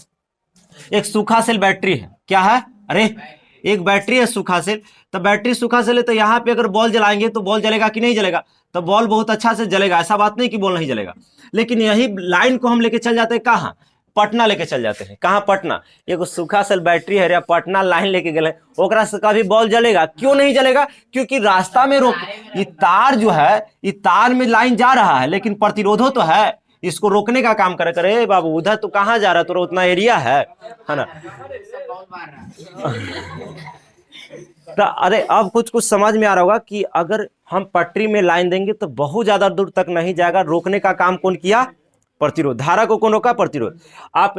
एक सूखा सेल बैटरी है, क्या है? अरे एक बैटरी है सूखा सेल, तो बैटरी सूखा सेल है तो यहाँ पे अगर बॉल जलाएंगे तो बॉल जलेगा कि नहीं जलेगा? तो बॉल बहुत अच्छा से जलेगा, ऐसा बात नहीं कि बॉल नहीं जलेगा। लेकिन यही लाइन को हम लेके चल जाते हैं कहाँ? पटना लेके चल जाते हैं। कहाँ? पटना। एक सूखा सेल बैटरी है, पटना लाइन लेके गए, ओकरा से कभी बॉल जलेगा? क्यों नहीं जलेगा? क्योंकि रास्ता में रोक, ये तार जो है, ये तार में लाइन जा रहा है लेकिन प्रतिरोधो तो है, इसको रोकने का काम करे। करे बाबू उधर तो कहाँ जा रहा है, तो उतना एरिया है ना। तो अरे अब कुछ कुछ समझ में आ रहा होगा कि अगर हम पटरी में लाइन देंगे तो बहुत ज्यादा दूर तक नहीं जाएगा। रोकने का काम कौन किया? प्रतिरोध। धारा को कौन रोका? प्रतिरोध। आप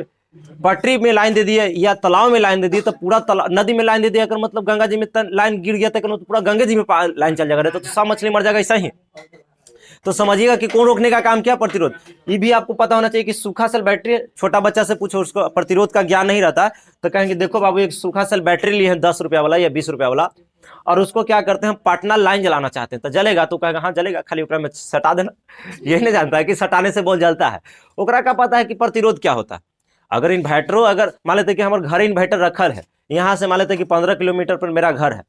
पटरी में लाइन दे दिए या तालाब में लाइन दे दिए तो पूरा नदी में लाइन दे दिया अगर मतलब गंगा जी में लाइन गिर गया तो पूरा गंगा जी में लाइन चल जाएगा, तो सब मछली मर जाएगा, ऐसा ही। तो समझिएगा कि कौन रोकने का काम किया? प्रतिरोध। ये भी आपको पता होना चाहिए कि सूखा सेल बैटरी, छोटा बच्चा से पूछो उसको प्रतिरोध का ज्ञान नहीं रहता तो कहेंगे देखो बाबू एक सूखा सेल बैटरी लिए हैं 10 रुपया वाला या 20 रुपया वाला, और उसको क्या करते हैं पटना लाइन जलाना चाहते हैं, तो जलेगा? तो कहेगा हाँ जलेगा, खाली ऊपर में सटा देना। ये नहीं जानता है कि सटाने से बॉल जलता है। ओकरा का पता है कि प्रतिरोध क्या होता है। अगर इन्वर्टरो, अगर मान लेते कि हमारे घर इन्वर्टर रखल है, यहाँ से मान लेते कि 15 किलोमीटर पर मेरा घर है,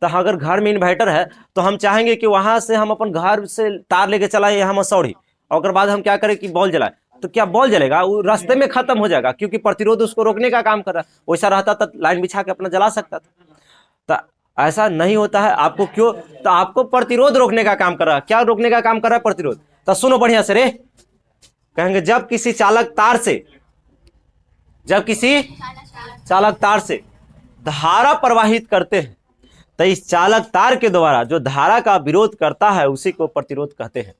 तो अगर घर में इन्वर्टर है तो हम चाहेंगे कि वहां से हम अपन घर से तार लेके चलाए यहाँ मसौड़ी, और बाद हम क्या करें कि बॉल जलाए, तो क्या बॉल जलेगा? वो रास्ते में खत्म हो जाएगा क्योंकि प्रतिरोध उसको रोकने का काम कर रहा है। वैसा रहता तो लाइन बिछा के अपना जला सकता था, तो ऐसा नहीं होता है। आपको क्यों? तो आपको प्रतिरोध रोकने का काम कर रहा है। क्या रोकने का काम कर रहा है? प्रतिरोध। तो सुनो बढ़िया से रे, कहेंगे जब किसी चालक तार से, जब किसी चालक तार से धारा प्रवाहित करते हैं तो इस चालक तार के द्वारा जो धारा का विरोध करता है उसी को प्रतिरोध कहते हैं।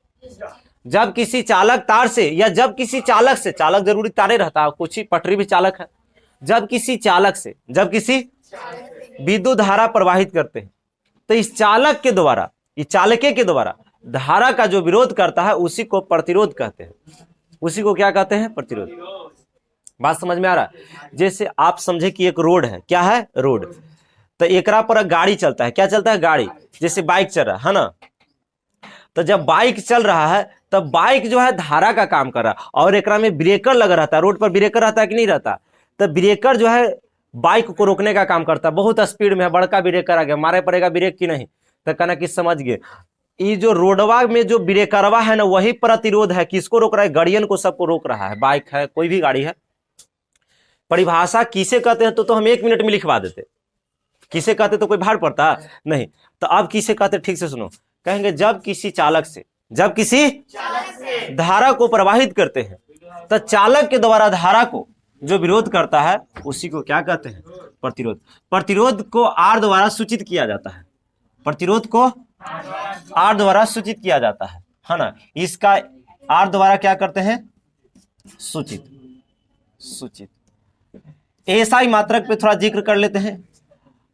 जब किसी चालक तार से या जब किसी चालक से, चालक जरूरी तारे रहता है, कुछ ही पटरी भी चालक है, जब किसी चालक से, जब किसी विद्युत धारा प्रवाहित करते हैं तो इस चालक के द्वारा, इस चालके के द्वारा धारा का जो विरोध करता है उसी को प्रतिरोध कहते हैं। उसी को क्या कहते हैं? प्रतिरोध। बात समझ में आ रहा है? जैसे आप समझे कि एक रोड है, क्या है? रोड। तो एकरा पर गाड़ी चलता है, क्या चलता है? गाड़ी। जैसे बाइक चल रहा है ना, तो जब बाइक चल रहा है तब बाइक जो है धारा का काम कर रहा है और एकरा में ब्रेकर लगा रहता है। रोड पर ब्रेकर रहता है कि नहीं रहता? तो ब्रेकर जो है बाइक को रोकने का काम करता है। बहुत स्पीड में है, बड़का ब्रेकर आ गया, मारे पड़ेगा ब्रेक की नहीं? तो कहना कि समझ गए, ये जो रोडवा में जो ब्रेकरवा है ना वही प्रतिरोध है। किसको रोक रहा है? गाड़ियन को, सबको रोक रहा है। बाइक है, कोई भी गाड़ी है। परिभाषा किसे कहते हैं तो हम 1 मिनट में लिखवा देते। किसे कहते तो कोई भार पड़ता नहीं। तो अब किसे कहते ठीक से सुनो, कहेंगे जब किसी चालक से, जब किसी धारा को प्रवाहित करते हैं तो चालक के द्वारा धारा को जो विरोध करता है उसी को क्या कहते हैं? प्रतिरोध। प्रतिरोध को आर द्वारा सूचित किया जाता है। प्रतिरोध को आर द्वारा सूचित किया जाता है ना। इसका आर द्वारा क्या करते हैं? सूचित। सूचित। एसआई मात्रक पे थोड़ा जिक्र कर लेते हैं।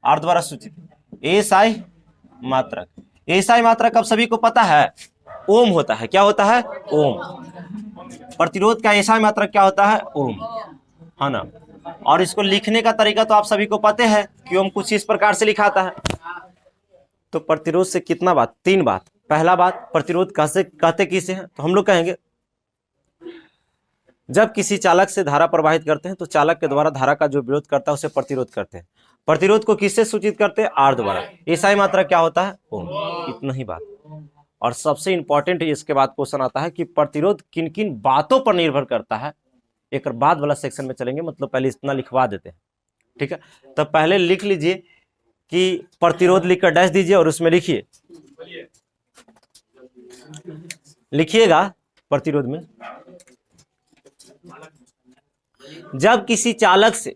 आर द्वारा सूचित एसआई मात्रक। एसआई मात्रक अब सभी को पता है, ओम होता है। क्या होता है? ओम। प्रतिरोध का एसआई मात्रक क्या होता है? ओम, है ना। और इसको लिखने का तरीका तो आप सभी को पता है कि ओम कुछ इस प्रकार से लिखाता है। तो प्रतिरोध से कितना बात? 3 बात। पहला बात, प्रतिरोध कैसे कहते किसे हैं? तो हम लोग कहेंगे जब किसी चालक से धारा प्रवाहित करते हैं तो चालक के द्वारा धारा का जो विरोध करता है उसे प्रतिरोध करते हैं। प्रतिरोध को किससे सूचित करते हैं? आर द्वारा। एसआई मात्रा क्या होता है? ओम। इतना ही बात। और सबसे इंपॉर्टेंट इसके बाद क्वेश्चन आता है कि प्रतिरोध किन किन बातों पर निर्भर करता है। एक बाद वाला सेक्शन में चलेंगे, मतलब पहले इतना लिखवा देते हैं, ठीक है। तो पहले लिख लीजिए कि प्रतिरोध लिखकर डैश दीजिए और उसमें लिखिए, लिखिएगा प्रतिरोध में जब किसी चालक से,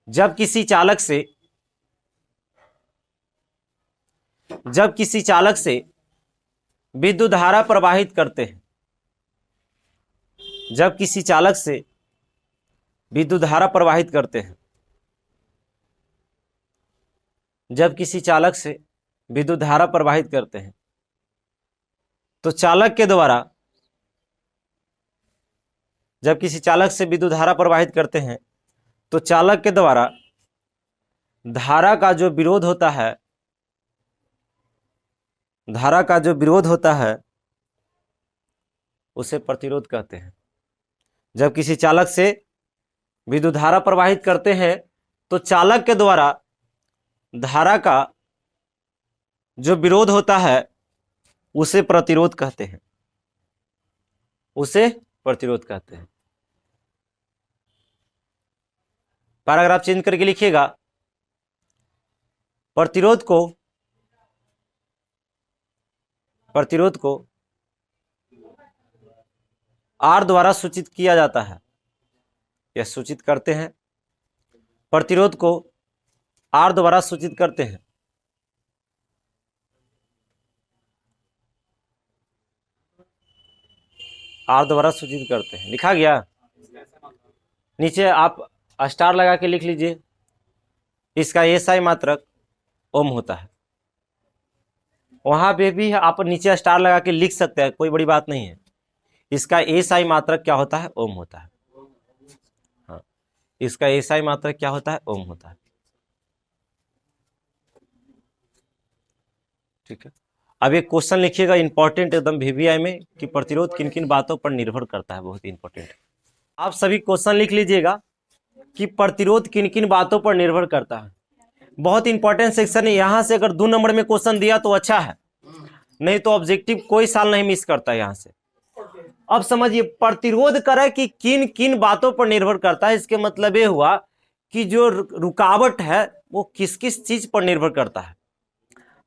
जब किसी चालक से, जब किसी चालक से विद्युत धारा प्रवाहित करते हैं, जब किसी चालक से विद्युत धारा प्रवाहित करते हैं, जब किसी चालक से विद्युत धारा प्रवाहित करते हैं तो चालक के द्वारा, जब किसी चालक से विद्युत धारा प्रवाहित करते हैं तो चालक के द्वारा धारा का जो विरोध होता है, धारा का जो विरोध होता है उसे प्रतिरोध कहते हैं। जब किसी चालक से विद्युत धारा प्रवाहित करते हैं तो चालक के द्वारा धारा का जो विरोध होता है उसे प्रतिरोध कहते हैं, उसे प्रतिरोध कहते हैं। पैराग्राफ चेंज करके लिखिएगा, प्रतिरोध को आर द्वारा सूचित किया जाता है, यह सूचित करते हैं। प्रतिरोध को आर द्वारा सूचित करते हैं। आर द्वारा सूचित करते हैं, लिखा गया। नीचे आप स्टार लगा के लिख लीजिए। इसका एसआई मात्रक ओम होता है। वहां पे भी आप नीचे स्टार लगा के लिख सकते हैं, कोई बड़ी बात नहीं है। इसका एसआई मात्रक क्या होता है? ओम होता है। हाँ, इसका एसआई मात्रक क्या होता है? ओम होता है। ठीक है। अब एक क्वेश्चन लिखिएगा इंपॉर्टेंट एकदम वीवीआई में, कि प्रतिरोध किन किन बातों पर निर्भर करता है, बहुत इंपॉर्टेंट। आप सभी क्वेश्चन लिख लीजिएगा कि प्रतिरोध किन किन बातों पर निर्भर करता है। बहुत इंपॉर्टेंट सेक्शन है। यहां से अगर 2 नंबर में क्वेश्चन दिया तो अच्छा है, नहीं तो ऑब्जेक्टिव कोई साल नहीं मिस करता यहां से। अब समझिए, प्रतिरोध करे कि किन किन बातों पर निर्भर करता है। इसके मतलब ये हुआ कि जो रुकावट है वो किस किस चीज पर निर्भर करता है।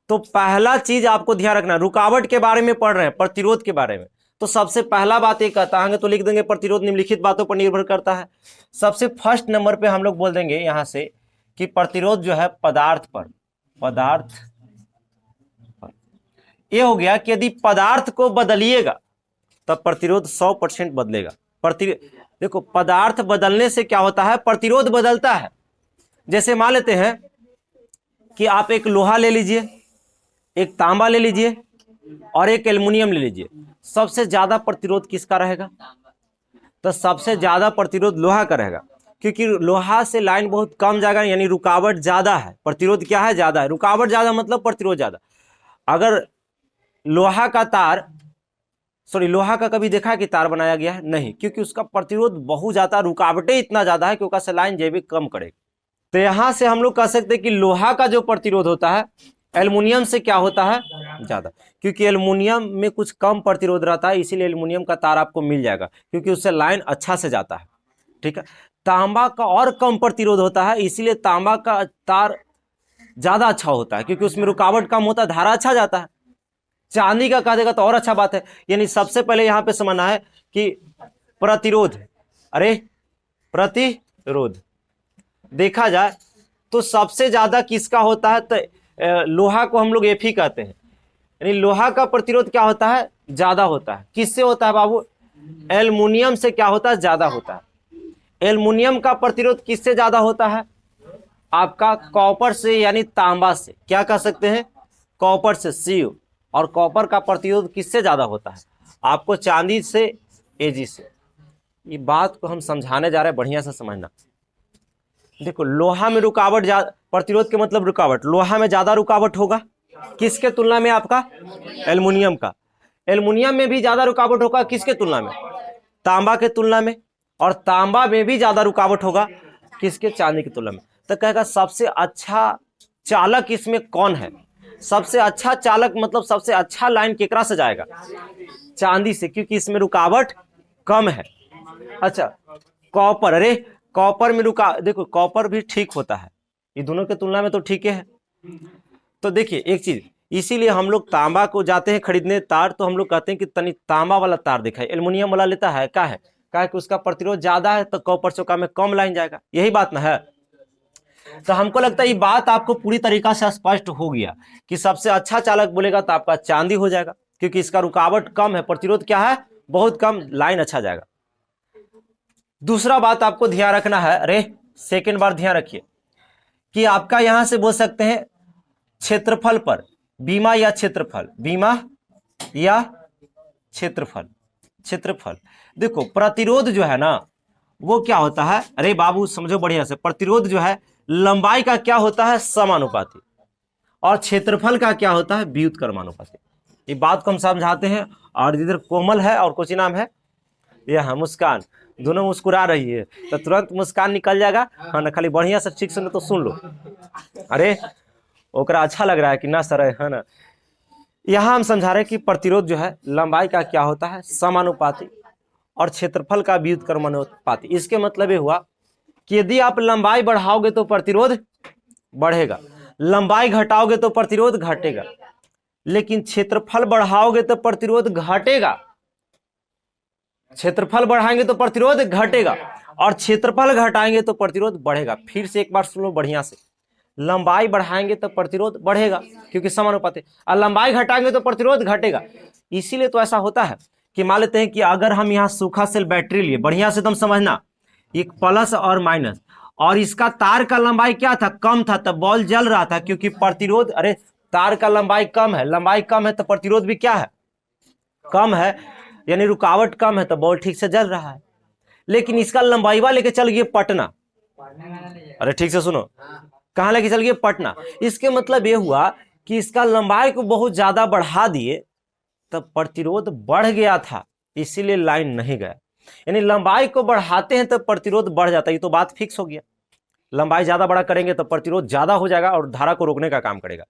तो पहला चीज आपको ध्यान रखना, रुकावट के बारे में पढ़ रहे हैं, प्रतिरोध के बारे में, तो सबसे पहला बात ये कहता है, तो लिख देंगे प्रतिरोध निम्नलिखित बातों पर निर्भर करता है। सबसे फर्स्ट नंबर पे हम लोग बोल देंगे यहां से कि प्रतिरोध जो है पदार्थ पर, ये हो गया कि यदि पदार्थ को बदलिएगा तब प्रतिरोध 100% बदलेगा। देखो, पदार्थ बदलने से क्या होता है? प्रतिरोध बदलता है। जैसे मान लेते हैं कि आप एक लोहा ले लीजिए, एक तांबा ले लीजिए और एक एल्युमिनियम ले लीजिए। सबसे ज्यादा प्रतिरोध किसका रहेगा? तो सबसे ज्यादा प्रतिरोध लोहा का रहेगा, क्योंकि लोहा से लाइन बहुत कम जाएगा, यानी रुकावट ज्यादा है, प्रतिरोध क्या है? ज्यादा है। रुकावट ज्यादा मतलब प्रतिरोध ज्यादा। अगर लोहा का तार, लोहा का कभी देखा है कि तार बनाया गया है? नहीं, क्योंकि उसका प्रतिरोध बहुत ज्यादा, रुकावटें इतना ज्यादा है क्योंकि लाइन जैविक कम करेगी। तो यहां से हम लोग कह सकते हैं कि लोहा का जो प्रतिरोध होता है एल्युमिनियम से क्या होता है? ज्यादा, क्योंकि एल्युमिनियम में कुछ कम प्रतिरोध रहता है, इसीलिए एल्युमिनियम का तार आपको मिल जाएगा, क्योंकि उससे लाइन अच्छा से जाता है। ठीक है। तांबा का और कम प्रतिरोध होता है, इसीलिए तांबा का तार ज्यादा अच्छा होता है, क्योंकि उसमें रुकावट कम होता है, धारा अच्छा जाता है। चांदी का कह देगा तो और अच्छा बात है। यानी सबसे पहले यहां पे समझना है कि प्रतिरोध, प्रतिरोध देखा जाए तो सबसे ज्यादा किसका होता है? तो लोहा को हम लोग Fe कहते हैं, यानी लोहा का प्रतिरोध क्या होता है? ज्यादा होता है। किससे होता है बाबू? एल्युमिनियम से क्या होता है? ज्यादा होता है। एल्युमिनियम का प्रतिरोध किससे ज्यादा होता है? आपका कॉपर से, यानी तांबा से। क्या कह सकते हैं? कॉपर से, Cu। और कॉपर का प्रतिरोध किससे ज्यादा होता है? आपको चांदी से, Ag से। ये बात को हम समझाने जा रहे हैं, बढ़िया से समझना। देखो, लोहा में रुकावट ज्यादा, प्रतिरोध के मतलब रुकावट, लोहा में ज्यादा रुकावट होगा किसके तुलना में? आपका एल्युमिनियम का। एल्युमिनियम में भी ज्यादा रुकावट होगा किसके तुलना में? तांबा के तुलना में। और तांबा में भी ज्यादा रुकावट होगा किसके? चांदी की तुलना में। तो कहेगा सबसे अच्छा चालक इसमें कौन है? सबसे अच्छा चालक मतलब सबसे अच्छा लाइन केकरा से जाएगा? चांदी से, क्योंकि इसमें रुकावट कम है। अच्छा, कॉपर, कॉपर में देखो, कॉपर भी ठीक होता है, ये दोनों के तुलना में तो ठीक है। तो देखिए एक चीज, इसीलिए हम लोग तांबा को जाते हैं खरीदने तार, तो हम लोग कहते हैं कि तनी तांबा वाला तार दिखाए। एल्युमिनियम वाला लेता है, क्या है कि उसका प्रतिरोध ज्यादा है, तो कॉपर चौका में कम लाइन जाएगा। यही बात ना है। तो हमको लगता है ये बात आपको पूरी तरीका से स्पष्ट हो गया कि सबसे अच्छा चालक बोलेगा तो आपका चांदी हो जाएगा, क्योंकि इसका रुकावट कम है, प्रतिरोध क्या है? बहुत कम, लाइन अच्छा जाएगा। दूसरा बात आपको ध्यान रखना है, सेकंड बार ध्यान रखिए कि आपका यहां से बोल सकते हैं क्षेत्रफल पर, बीमा या क्षेत्रफल, बीमा या क्षेत्रफल। देखो, प्रतिरोध जो है ना वो क्या होता है? बाबू समझो बढ़िया से, प्रतिरोध जो है लंबाई का क्या होता है, समानुपाती, और क्षेत्रफल का क्या होता है, व्युत्क्रमानुपाती। ये बात को हम समझाते हैं। और इधर कोमल है और कुछ नाम है, यह है मुस्कान, दोनों मुस्कुरा रही है, तो तुरंत मुस्कान निकल जाएगा। हाँ ना, खाली बढ़िया से ठीक सुनो तो सुन लो। अरे ओकरा अच्छा लग रहा है कि ना सर, है ना। यहाँ हम समझा रहे हैं कि प्रतिरोध जो है लंबाई का क्या होता है, समानुपाती, और क्षेत्रफल का व्युत्क्रमानुपाती। इसके मतलब ये हुआ कि यदि आप लंबाई बढ़ाओगे तो प्रतिरोध बढ़ेगा, लंबाई घटाओगे तो प्रतिरोध घटेगा, लेकिन क्षेत्रफल बढ़ाओगे तो प्रतिरोध घटेगा। क्षेत्रफल बढ़ाएंगे तो प्रतिरोध घटेगा, और क्षेत्रफल घटाएंगे तो प्रतिरोध बढ़ेगा। फिर से एक बार सुनो बढ़िया से, लंबाई बढ़ाएंगे तो प्रतिरोध बढ़ेगा क्योंकि समानुपाती, और लंबाई घटाएंगे तो प्रतिरोध घटेगा। इसीलिए तो ऐसा होता है कि मान लेते हैं कि अगर हम यहाँ सूखा सेल बैटरी लिए, बढ़िया से तुम समझना, एक प्लस और माइनस, और इसका तार का लंबाई क्या था, कम था, तब बॉल जल रहा था क्योंकि प्रतिरोध, अरे तार का लंबाई कम है, लंबाई कम है तो प्रतिरोध भी क्या है, कम है, यानी रुकावट कम है तो बॉल ठीक से जल रहा है। लेकिन इसका लंबाईवा लेके चल गए पटना, अरे ठीक से सुनो, कहां लेके चल गए, पटना। इसके मतलब ये हुआ कि इसका लंबाई को बहुत ज्यादा बढ़ा दिए, तब प्रतिरोध बढ़ गया था, इसीलिए लाइन नहीं गया। यानी लंबाई को बढ़ाते हैं तो प्रतिरोध बढ़ जाता है, ये तो बात फिक्स हो गया। लंबाई ज्यादा बड़ा करेंगे तो प्रतिरोध ज्यादा हो जाएगा और धारा को रोकने का काम करेगा।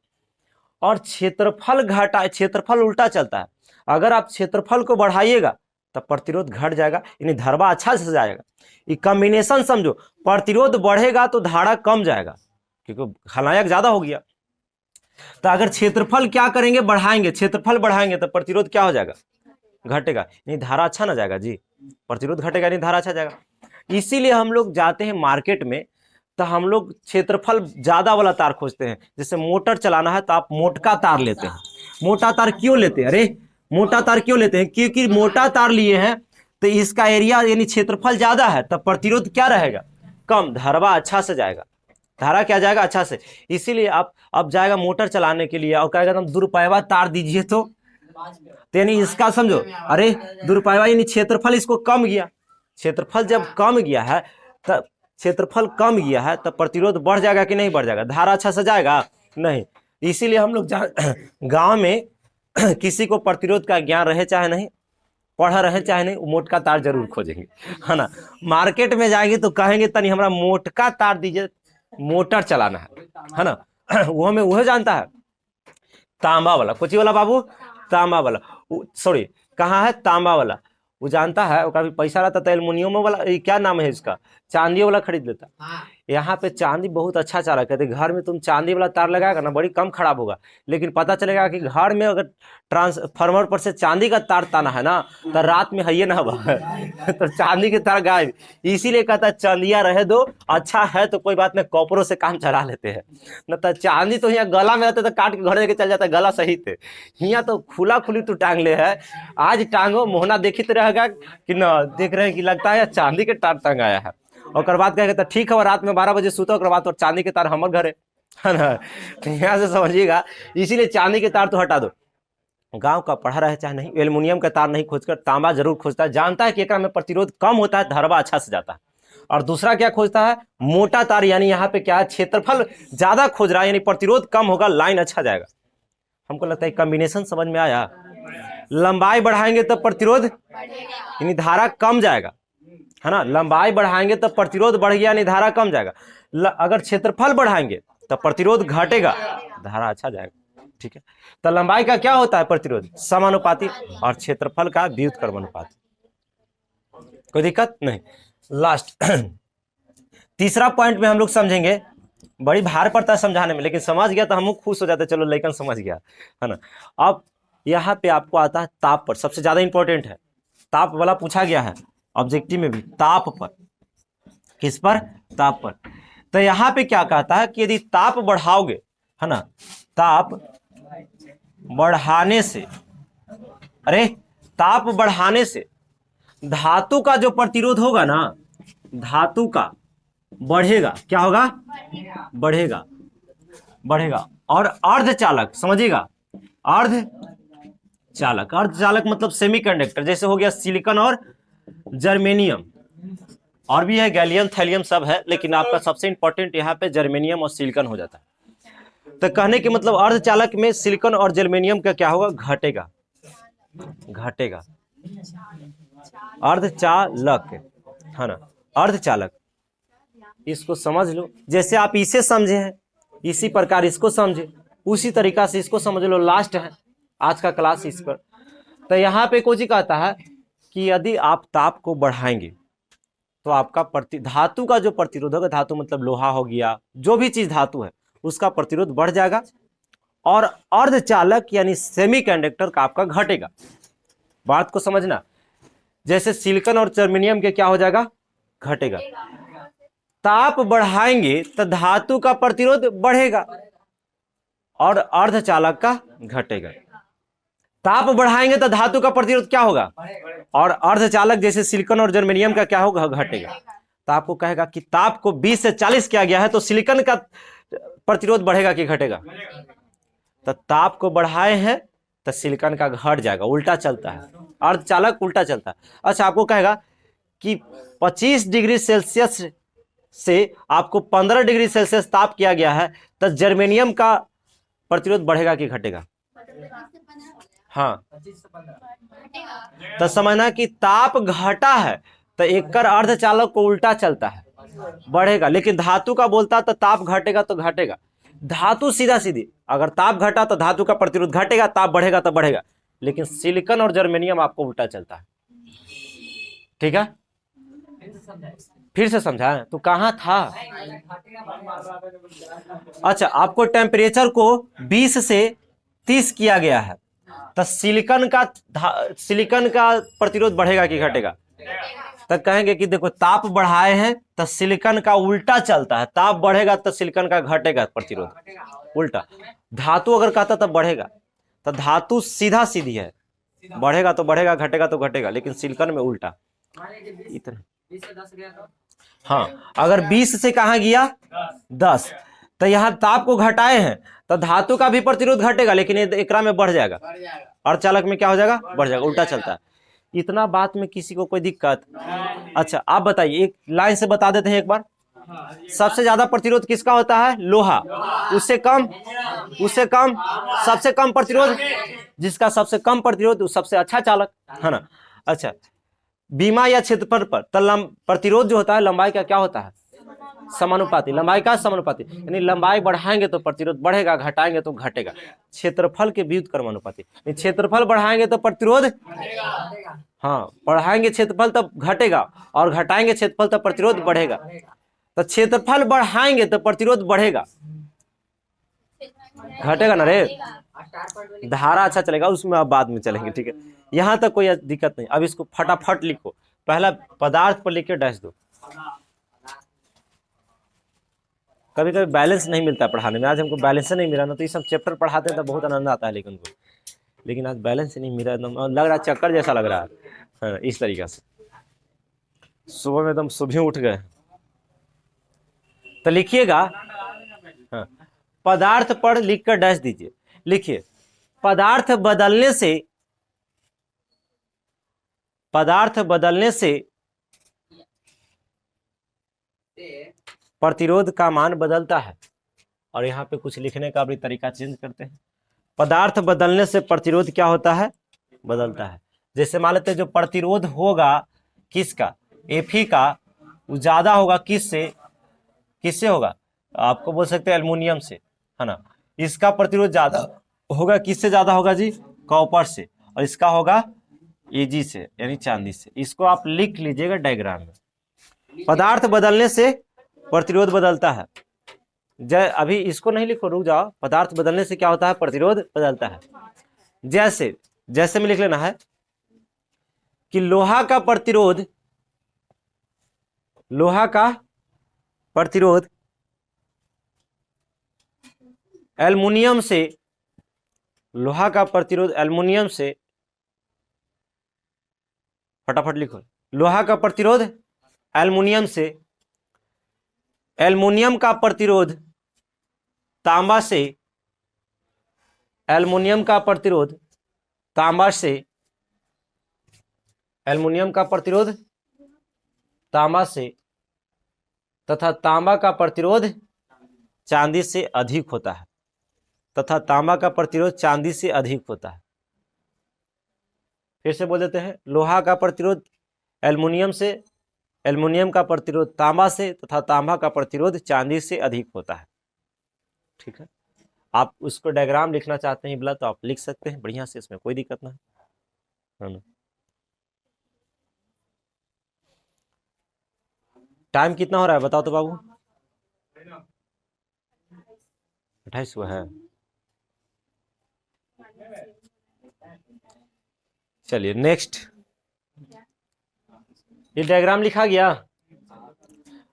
और क्षेत्रफल घटा, क्षेत्रफल उल्टा चलता है, अगर आप क्षेत्रफल को बढ़ाइएगा तब प्रतिरोध घट जाएगा, यानी धारा अच्छा से जाएगा। ये कॉम्बिनेशन समझो, प्रतिरोध बढ़ेगा तो धारा कम जाएगा क्योंकि खलनायक ज्यादा हो गया। तो अगर क्षेत्रफल क्या करेंगे, बढ़ाएंगे, क्षेत्रफल बढ़ाएंगे तो प्रतिरोध क्या हो जाएगा, घटेगा, नहीं धारा अच्छा ना जाएगा जी, प्रतिरोध घटेगा नहीं धारा अच्छा जाएगा। इसीलिए हम लोग जाते हैं मार्केट में तो हम लोग क्षेत्रफल ज्यादा वाला तार खोजते हैं। जैसे मोटर चलाना है तो आप मोटका तार लेते हैं। मोटा तार क्यों लेते हैं, अरे मोटा तार क्यों लेते हैं, क्योंकि मोटा तार लिए हैं तो इसका एरिया यानी क्षेत्रफल ज्यादा है, तब प्रतिरोध क्या रहेगा, कम, धारा अच्छा से जाएगा, धारा क्या जाएगा, अच्छा से। इसीलिए आप अब जाएगा मोटर चलाने के लिए और कहेगा तुम दुरुपयवा तार दीजिए, तो यानी इसका समझो, अरे दुरुपयवा यानी क्षेत्रफल इसको कम गया, क्षेत्रफल जब कम गया है तब, क्षेत्रफल कम गया है तब प्रतिरोध बढ़ जाएगा कि नहीं बढ़ जाएगा, धारा अच्छा से जाएगा नहीं। इसीलिए हम लोग गांव में किसी को प्रतिरोध का ज्ञान रहे चाहे नहीं, पढ़ रहे चाहे नहीं, मोटका तार जरूर खोजेंगे, है ना। मार्केट में जाएंगे तो कहेंगे तनी हमरा मोटका तार दीजिए, मोटर चलाना है ना। वो हमें वह जानता है, तांबा वाला, कुछ वाला बाबू, तांबा वाला, सॉरी कहाँ है, तांबा वाला, वो जानता है, उसका भी पैसा रहता था, एल्युमिनियम वाला, क्या नाम है इसका, चांदी वाला खरीद लेता। यहाँ पे चांदी बहुत अच्छा चारा, कहते घर में तुम चांदी वाला तार लगाएगा ना बड़ी कम खराब होगा, लेकिन पता चलेगा कि घर में अगर ट्रांसफार्मर पर से चांदी का तार ताना है ना तो रात में है ना तो चांदी के तार गायब। इसीलिए कहता है चांदिया रहे दो, अच्छा है तो कोई बात नहीं, कॉपरों से काम चला लेते हैं, न तो चांदी तो यहाँ गला में रहते तो काट के घर लेके चल जाता है, गला सही थे, यहाँ तो खुला खुली तो टांग ले है। आज टांगो मोहना देखित रहेगा कि न देख रहे हैं कि लगता है चांदी के तार टांग आया है, और बाद कहेगा ठीक है, रात में 12 बजे सुतो, बाद तो चांदी के तार हमर घर है ना। तो यहाँ से समझिएगा, इसीलिए चांदी के तार तो हटा दो। गांव का पढ़ा रहे चाहे नहीं, एल्युमिनियम का तार नहीं खोजकर तांबा जरूर खोजता है, जानता है कि एकरा में प्रतिरोध कम होता है, धारवा अच्छा से जाता है। और दूसरा क्या खोजता है, मोटा तार, यानी यहाँ पे क्या है, क्षेत्रफल ज्यादा खोज रहा है, यानी प्रतिरोध कम होगा, लाइन अच्छा जाएगा। हमको लगता है कॉम्बिनेशन समझ में आया। लंबाई बढ़ाएंगे तो प्रतिरोध यानी धारा कम जाएगा, है ना, लंबाई बढ़ाएंगे तो प्रतिरोध बढ़ गया, नहीं धारा कम जाएगा। अगर क्षेत्रफल बढ़ाएंगे तो प्रतिरोध घटेगा, धारा अच्छा जाएगा, ठीक है। तो लंबाई का क्या होता है, प्रतिरोध समानुपाती, और क्षेत्रफल का व्युत्क्रमानुपाती, कोई दिक्कत नहीं। लास्ट तीसरा पॉइंट में हम लोग समझेंगे, बड़ी भार पड़ता है समझाने में, लेकिन समझ गया तो हम लोग खुश हो जाते, चलो लेकिन समझ गया, है ना। अब यहाँ पे आपको आता है ताप पर, सबसे ज्यादा इंपॉर्टेंट है, ताप वाला पूछा गया है ऑब्जेक्टिव में भी, ताप पर, किस पर, ताप पर। तो यहाँ पे क्या कहता है कि यदि ताप बढ़ाओगे, है ना, ताप बढ़ाने से, अरे ताप बढ़ाने से धातु का जो प्रतिरोध होगा ना, धातु का बढ़ेगा, क्या होगा, बढ़ेगा, बढ़ेगा। और अर्धचालक समझिएगा, अर्धचालक, अर्धचालक मतलब सेमीकंडक्टर, जैसे हो गया सिलिकॉन और जर्मेनियम, और भी है, गैलियम थैलियम सब है, लेकिन आपका सबसे इंपॉर्टेंट यहाँ पे जर्मेनियम और सिलिकॉन हो जाता है। तो कहने के मतलब अर्धचालक में सिलिकॉन और जर्मेनियम का क्या होगा, घटेगा, घटेगा। अर्धचालक है ना, अर्धचालक, इसको समझ लो, जैसे आप इसे समझे हैं इसी प्रकार इसको समझे, उसी तरीका से इसको समझ लो। लास्ट है आज का क्लास इस पर। तो यहाँ पे कोची कहता है कि यदि आप ताप को बढ़ाएंगे तो आपका धातु का जो प्रतिरोधक है, धातु मतलब लोहा हो गया, जो भी चीज धातु है उसका प्रतिरोध बढ़ जाएगा, और अर्धचालक यानी सेमीकंडक्टर का आपका घटेगा। बात को समझना, जैसे सिलिकॉन और जर्मेनियम के क्या हो जाएगा, घटेगा। ताप बढ़ाएंगे तो धातु का प्रतिरोध बढ़ेगा और अर्धचालक का घटेगा। ताप बढ़ाएंगे तो धातु का प्रतिरोध क्या होगा, और अर्धचालक जैसे सिलिकॉन और जर्मेनियम का क्या होगा, घटेगा। तो आपको कहेगा कि ताप को 20 से 40 किया गया है तो सिलिकॉन का प्रतिरोध बढ़ेगा कि घटेगा। तो ताप को बढ़ाए हैं तो सिलिकॉन का घट जाएगा, उल्टा चलता है, अर्धचालक उल्टा चलता है। अच्छा, आपको कहेगा कि 25 डिग्री सेल्सियस से आपको 15 डिग्री सेल्सियस ताप किया गया है तो जर्मेनियम का प्रतिरोध बढ़ेगा कि घटेगा। हाँ, तो समझना कि ताप घटा है तो एक अर्धचालक को उल्टा चलता है, बढ़ेगा। लेकिन धातु का बोलता तो ताप घटेगा तो घटेगा। धातु सीधा सीधी, अगर ताप घटा तो धातु का प्रतिरोध घटेगा, ताप बढ़ेगा तो बढ़ेगा। लेकिन सिलिकॉन और जर्मेनियम आपको उल्टा चलता है। ठीक है, फिर से समझा तो कहां था। अच्छा, आपको टेम्परेचर को 20 से 30 किया गया है तो सिलिकॉन का प्रतिरोध बढ़ेगा कि घटेगा। तो कहेंगे कि देखो ताप बढ़ाए हैं तो सिलिकॉन का उल्टा चलता है, ताप बढ़ेगा तो सिलिकॉन का घटेगा प्रतिरोध, उल्टा। धातु अगर कहता तब बढ़ेगा, तो धातु सीधा सीधी है, बढ़ेगा तो बढ़ेगा, घटेगा तो घटेगा, लेकिन सिलिकॉन में उल्टा। इतना हाँ, अगर 20 से कहा गया 10, तो यहाँ ताप को घटाए हैं तो धातु का भी प्रतिरोध घटेगा, लेकिन एकरा में बढ़ जाएगा, और चालक में क्या हो जाएगा, बढ़ जाएगा, उल्टा चलता है। इतना बात में किसी को कोई दिक्कत। अच्छा, आप बताइए, एक लाइन से बता देते हैं एक बार। सबसे ज्यादा प्रतिरोध किसका होता है, लोहा। उससे कम सबसे कम प्रतिरोध, जिसका सबसे कम प्रतिरोध वो सबसे अच्छा चालक है ना। अच्छा, बीमा या क्षेत्रफल पर प्रतिरोध जो होता है लंबाई का क्या होता है, समानुपाती। लंबाई का समानुपाती, यानी लंबाई बढ़ाएंगे तो प्रतिरोध बढ़ेगा, घटाएंगे तो घटेगा। क्षेत्रफल के व्युत्क्रम कर्मानुपाती, क्षेत्रफल बढ़ाएंगे तो प्रतिरोध, हाँ, बढ़ाएंगे क्षेत्रफल तब घटेगा, और घटाएंगे क्षेत्रफल तब प्रतिरोध बढ़ेगा। तो क्षेत्रफल बढ़ाएंगे तो प्रतिरोध बढ़ेगा, घटेगा ना रे। धारा अच्छा चलेगा, उसमें आप बाद में चलेंगे, ठीक है। यहां तक कोई दिक्कत नहीं। अब इसको फटाफट लिखो, पहला पदार्थ पर लिख के डैश दो। कभी कभी बैलेंस नहीं मिलता पढ़ाने में, आज हमको बैलेंस नहीं मिला ना, तो ये सब चैप्टर पढ़ाते हैं तो बहुत आनंद आता है, लेकिन आज बैलेंस नहीं मिला, एकदम लग रहा चक्कर जैसा लग रहा है, इस तरीका से। सुबह में एकदम सुबह उठ गए। तो लिखिएगा, हाँ, पदार्थ पर लिखकर डैश दीजिए। लिखिए, पदार्थ बदलने से प्रतिरोध का मान बदलता है। और यहाँ पे कुछ लिखने का भी तरीका चेंज करते हैं। पदार्थ बदलने से प्रतिरोध क्या होता है, बदलता है। जैसे मान लेते हैं जो प्रतिरोध होगा किसका, Fe का, वो ज्यादा होगा किससे होगा, आपको बोल सकते हैं एल्युमिनियम से, है ना। इसका प्रतिरोध ज्यादा होगा, किससे ज्यादा होगा जी, कॉपर से, और इसका होगा Ag से, यानी चांदी से। इसको आप लिख लीजिएगा डायग्राम में। पदार्थ बदलने से प्रतिरोध बदलता है। अभी इसको नहीं लिखो, रुक जाओ। पदार्थ बदलने से क्या होता है, प्रतिरोध बदलता है। जैसे में लिख लेना है कि लोहा का प्रतिरोध एल्युमिनियम से, लोहा का प्रतिरोध एल्युमिनियम से, फटाफट लिखो, लोहा का प्रतिरोध एल्युमिनियम से, एल्युमिनियम का प्रतिरोध तांबा से, एल्युमिनियम का प्रतिरोध तांबा से, एल्युमिनियम का प्रतिरोध तांबा से तथा तांबा का प्रतिरोध चांदी से अधिक होता है, तथा तांबा का प्रतिरोध चांदी से अधिक होता है। फिर से बोल देते हैं, लोहा का प्रतिरोध एल्युमिनियम से, एल्युमिनियम का प्रतिरोध तांबा से तथा तांबा का प्रतिरोध चांदी से अधिक होता है। ठीक है, आप उसको डायग्राम लिखना चाहते हैं बोला तो आप लिख सकते हैं बढ़िया से, इसमें कोई दिक्कत नहीं है ना। टाइम कितना हो रहा है बताओ तो बाबू? 28 हुआ है। चलिए नेक्स्ट, ये डायग्राम लिखा गया।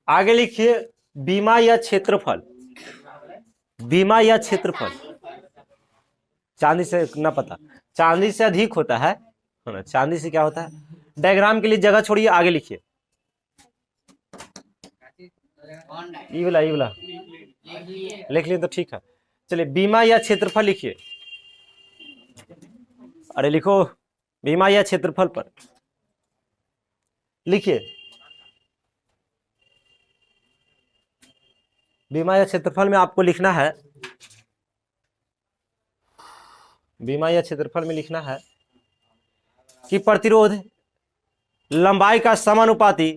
आगे लिखिए बीमा या क्षेत्रफल। बीमा या क्षेत्रफल चांदी से ना पता, चांदी से अधिक होता है ना, चांदी से क्या होता है। डायग्राम के लिए जगह छोड़िए, आगे लिखिए। ये वाला लिख लिए तो ठीक है। चलिए बीमा या क्षेत्रफल लिखिए। अरे लिखो बीमा या क्षेत्रफल पर लिखिए। बीमा या क्षेत्रफल में आपको लिखना है, बीमा या क्षेत्रफल में लिखना है कि प्रतिरोध लंबाई का समानुपाती,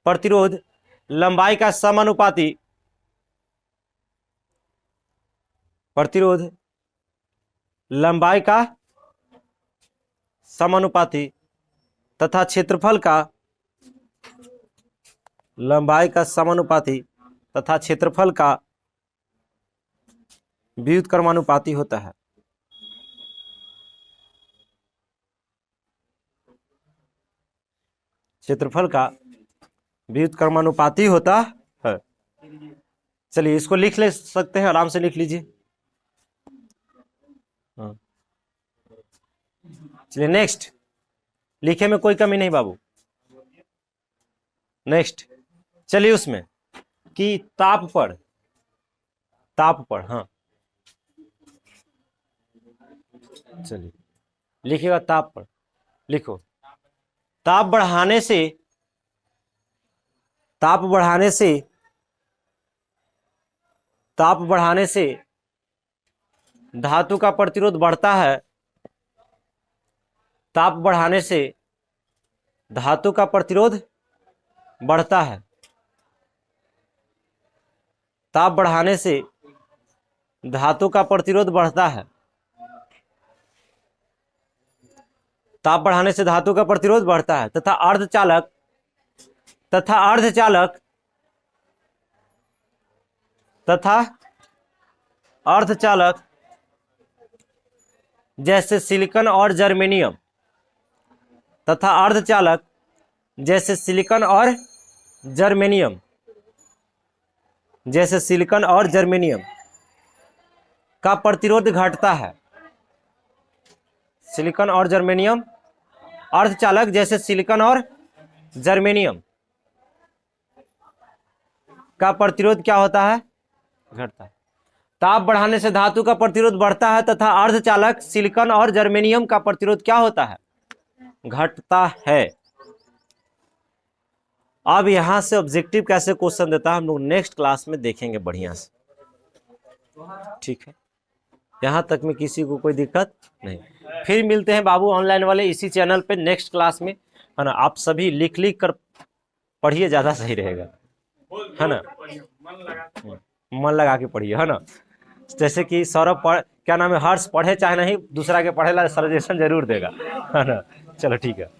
प्रतिरोध लंबाई का समानुपाती, प्रतिरोध लंबाई का समानुपाती तथा क्षेत्रफल का लंबाई का समानुपाती तथा क्षेत्रफल का व्युत्क्रमानुपाती होता है। क्षेत्रफल का व्युत्क्रमानुपाती होता है। चलिए इसको लिख ले सकते हैं, आराम से लिख लीजिए। हाँ चलिए नेक्स्ट, लिखे में कोई कमी नहीं बाबू। नेक्स्ट चलिए उसमें कि ताप पर, ताप पर, हाँ चलिए लिखिएगा ताप पर। लिखो ताप बढ़ाने से, ताप बढ़ाने से, ताप बढ़ाने से धातु का प्रतिरोध बढ़ता है। ताप बढ़ाने से धातु का प्रतिरोध बढ़ता है। ताप बढ़ाने से धातु का प्रतिरोध बढ़ता है। ताप बढ़ाने से धातु का प्रतिरोध बढ़ता है तथा अर्धचालक, तथा अर्धचालक, तथा अर्धचालक जैसे सिलिकॉन और जर्मेनियम, तथा अर्धचालक जैसे सिलिकॉन और जर्मेनियम, जैसे सिलिकॉन और जर्मेनियम का प्रतिरोध घटता है। सिलिकॉन और जर्मेनियम, अर्धचालक जैसे सिलिकॉन और जर्मेनियम का प्रतिरोध क्या होता है? घटता है। ताप बढ़ाने से धातु का प्रतिरोध बढ़ता है तथा अर्धचालक सिलिकॉन और जर्मेनियम का प्रतिरोध क्या होता है? घटता है। अब यहां से ऑब्जेक्टिव कैसे क्वेश्चन देता है हम लोग नेक्स्ट क्लास में देखेंगे बढ़िया से, ठीक है। यहां तक में किसी को कोई दिक्कत नहीं। फिर मिलते हैं बाबू ऑनलाइन वाले इसी चैनल पे नेक्स्ट क्लास में, है ना। आप सभी लिख लिख कर पढ़िए, ज्यादा सही रहेगा, है ना। मन लगा के पढ़िए, है ना। जैसे कि सौरभ क्या नाम है, हर्ष पढ़े चाहे नहीं, दूसरा के पढ़े ला सजेशन जरूर देगा, है ना। चलो ठीक है।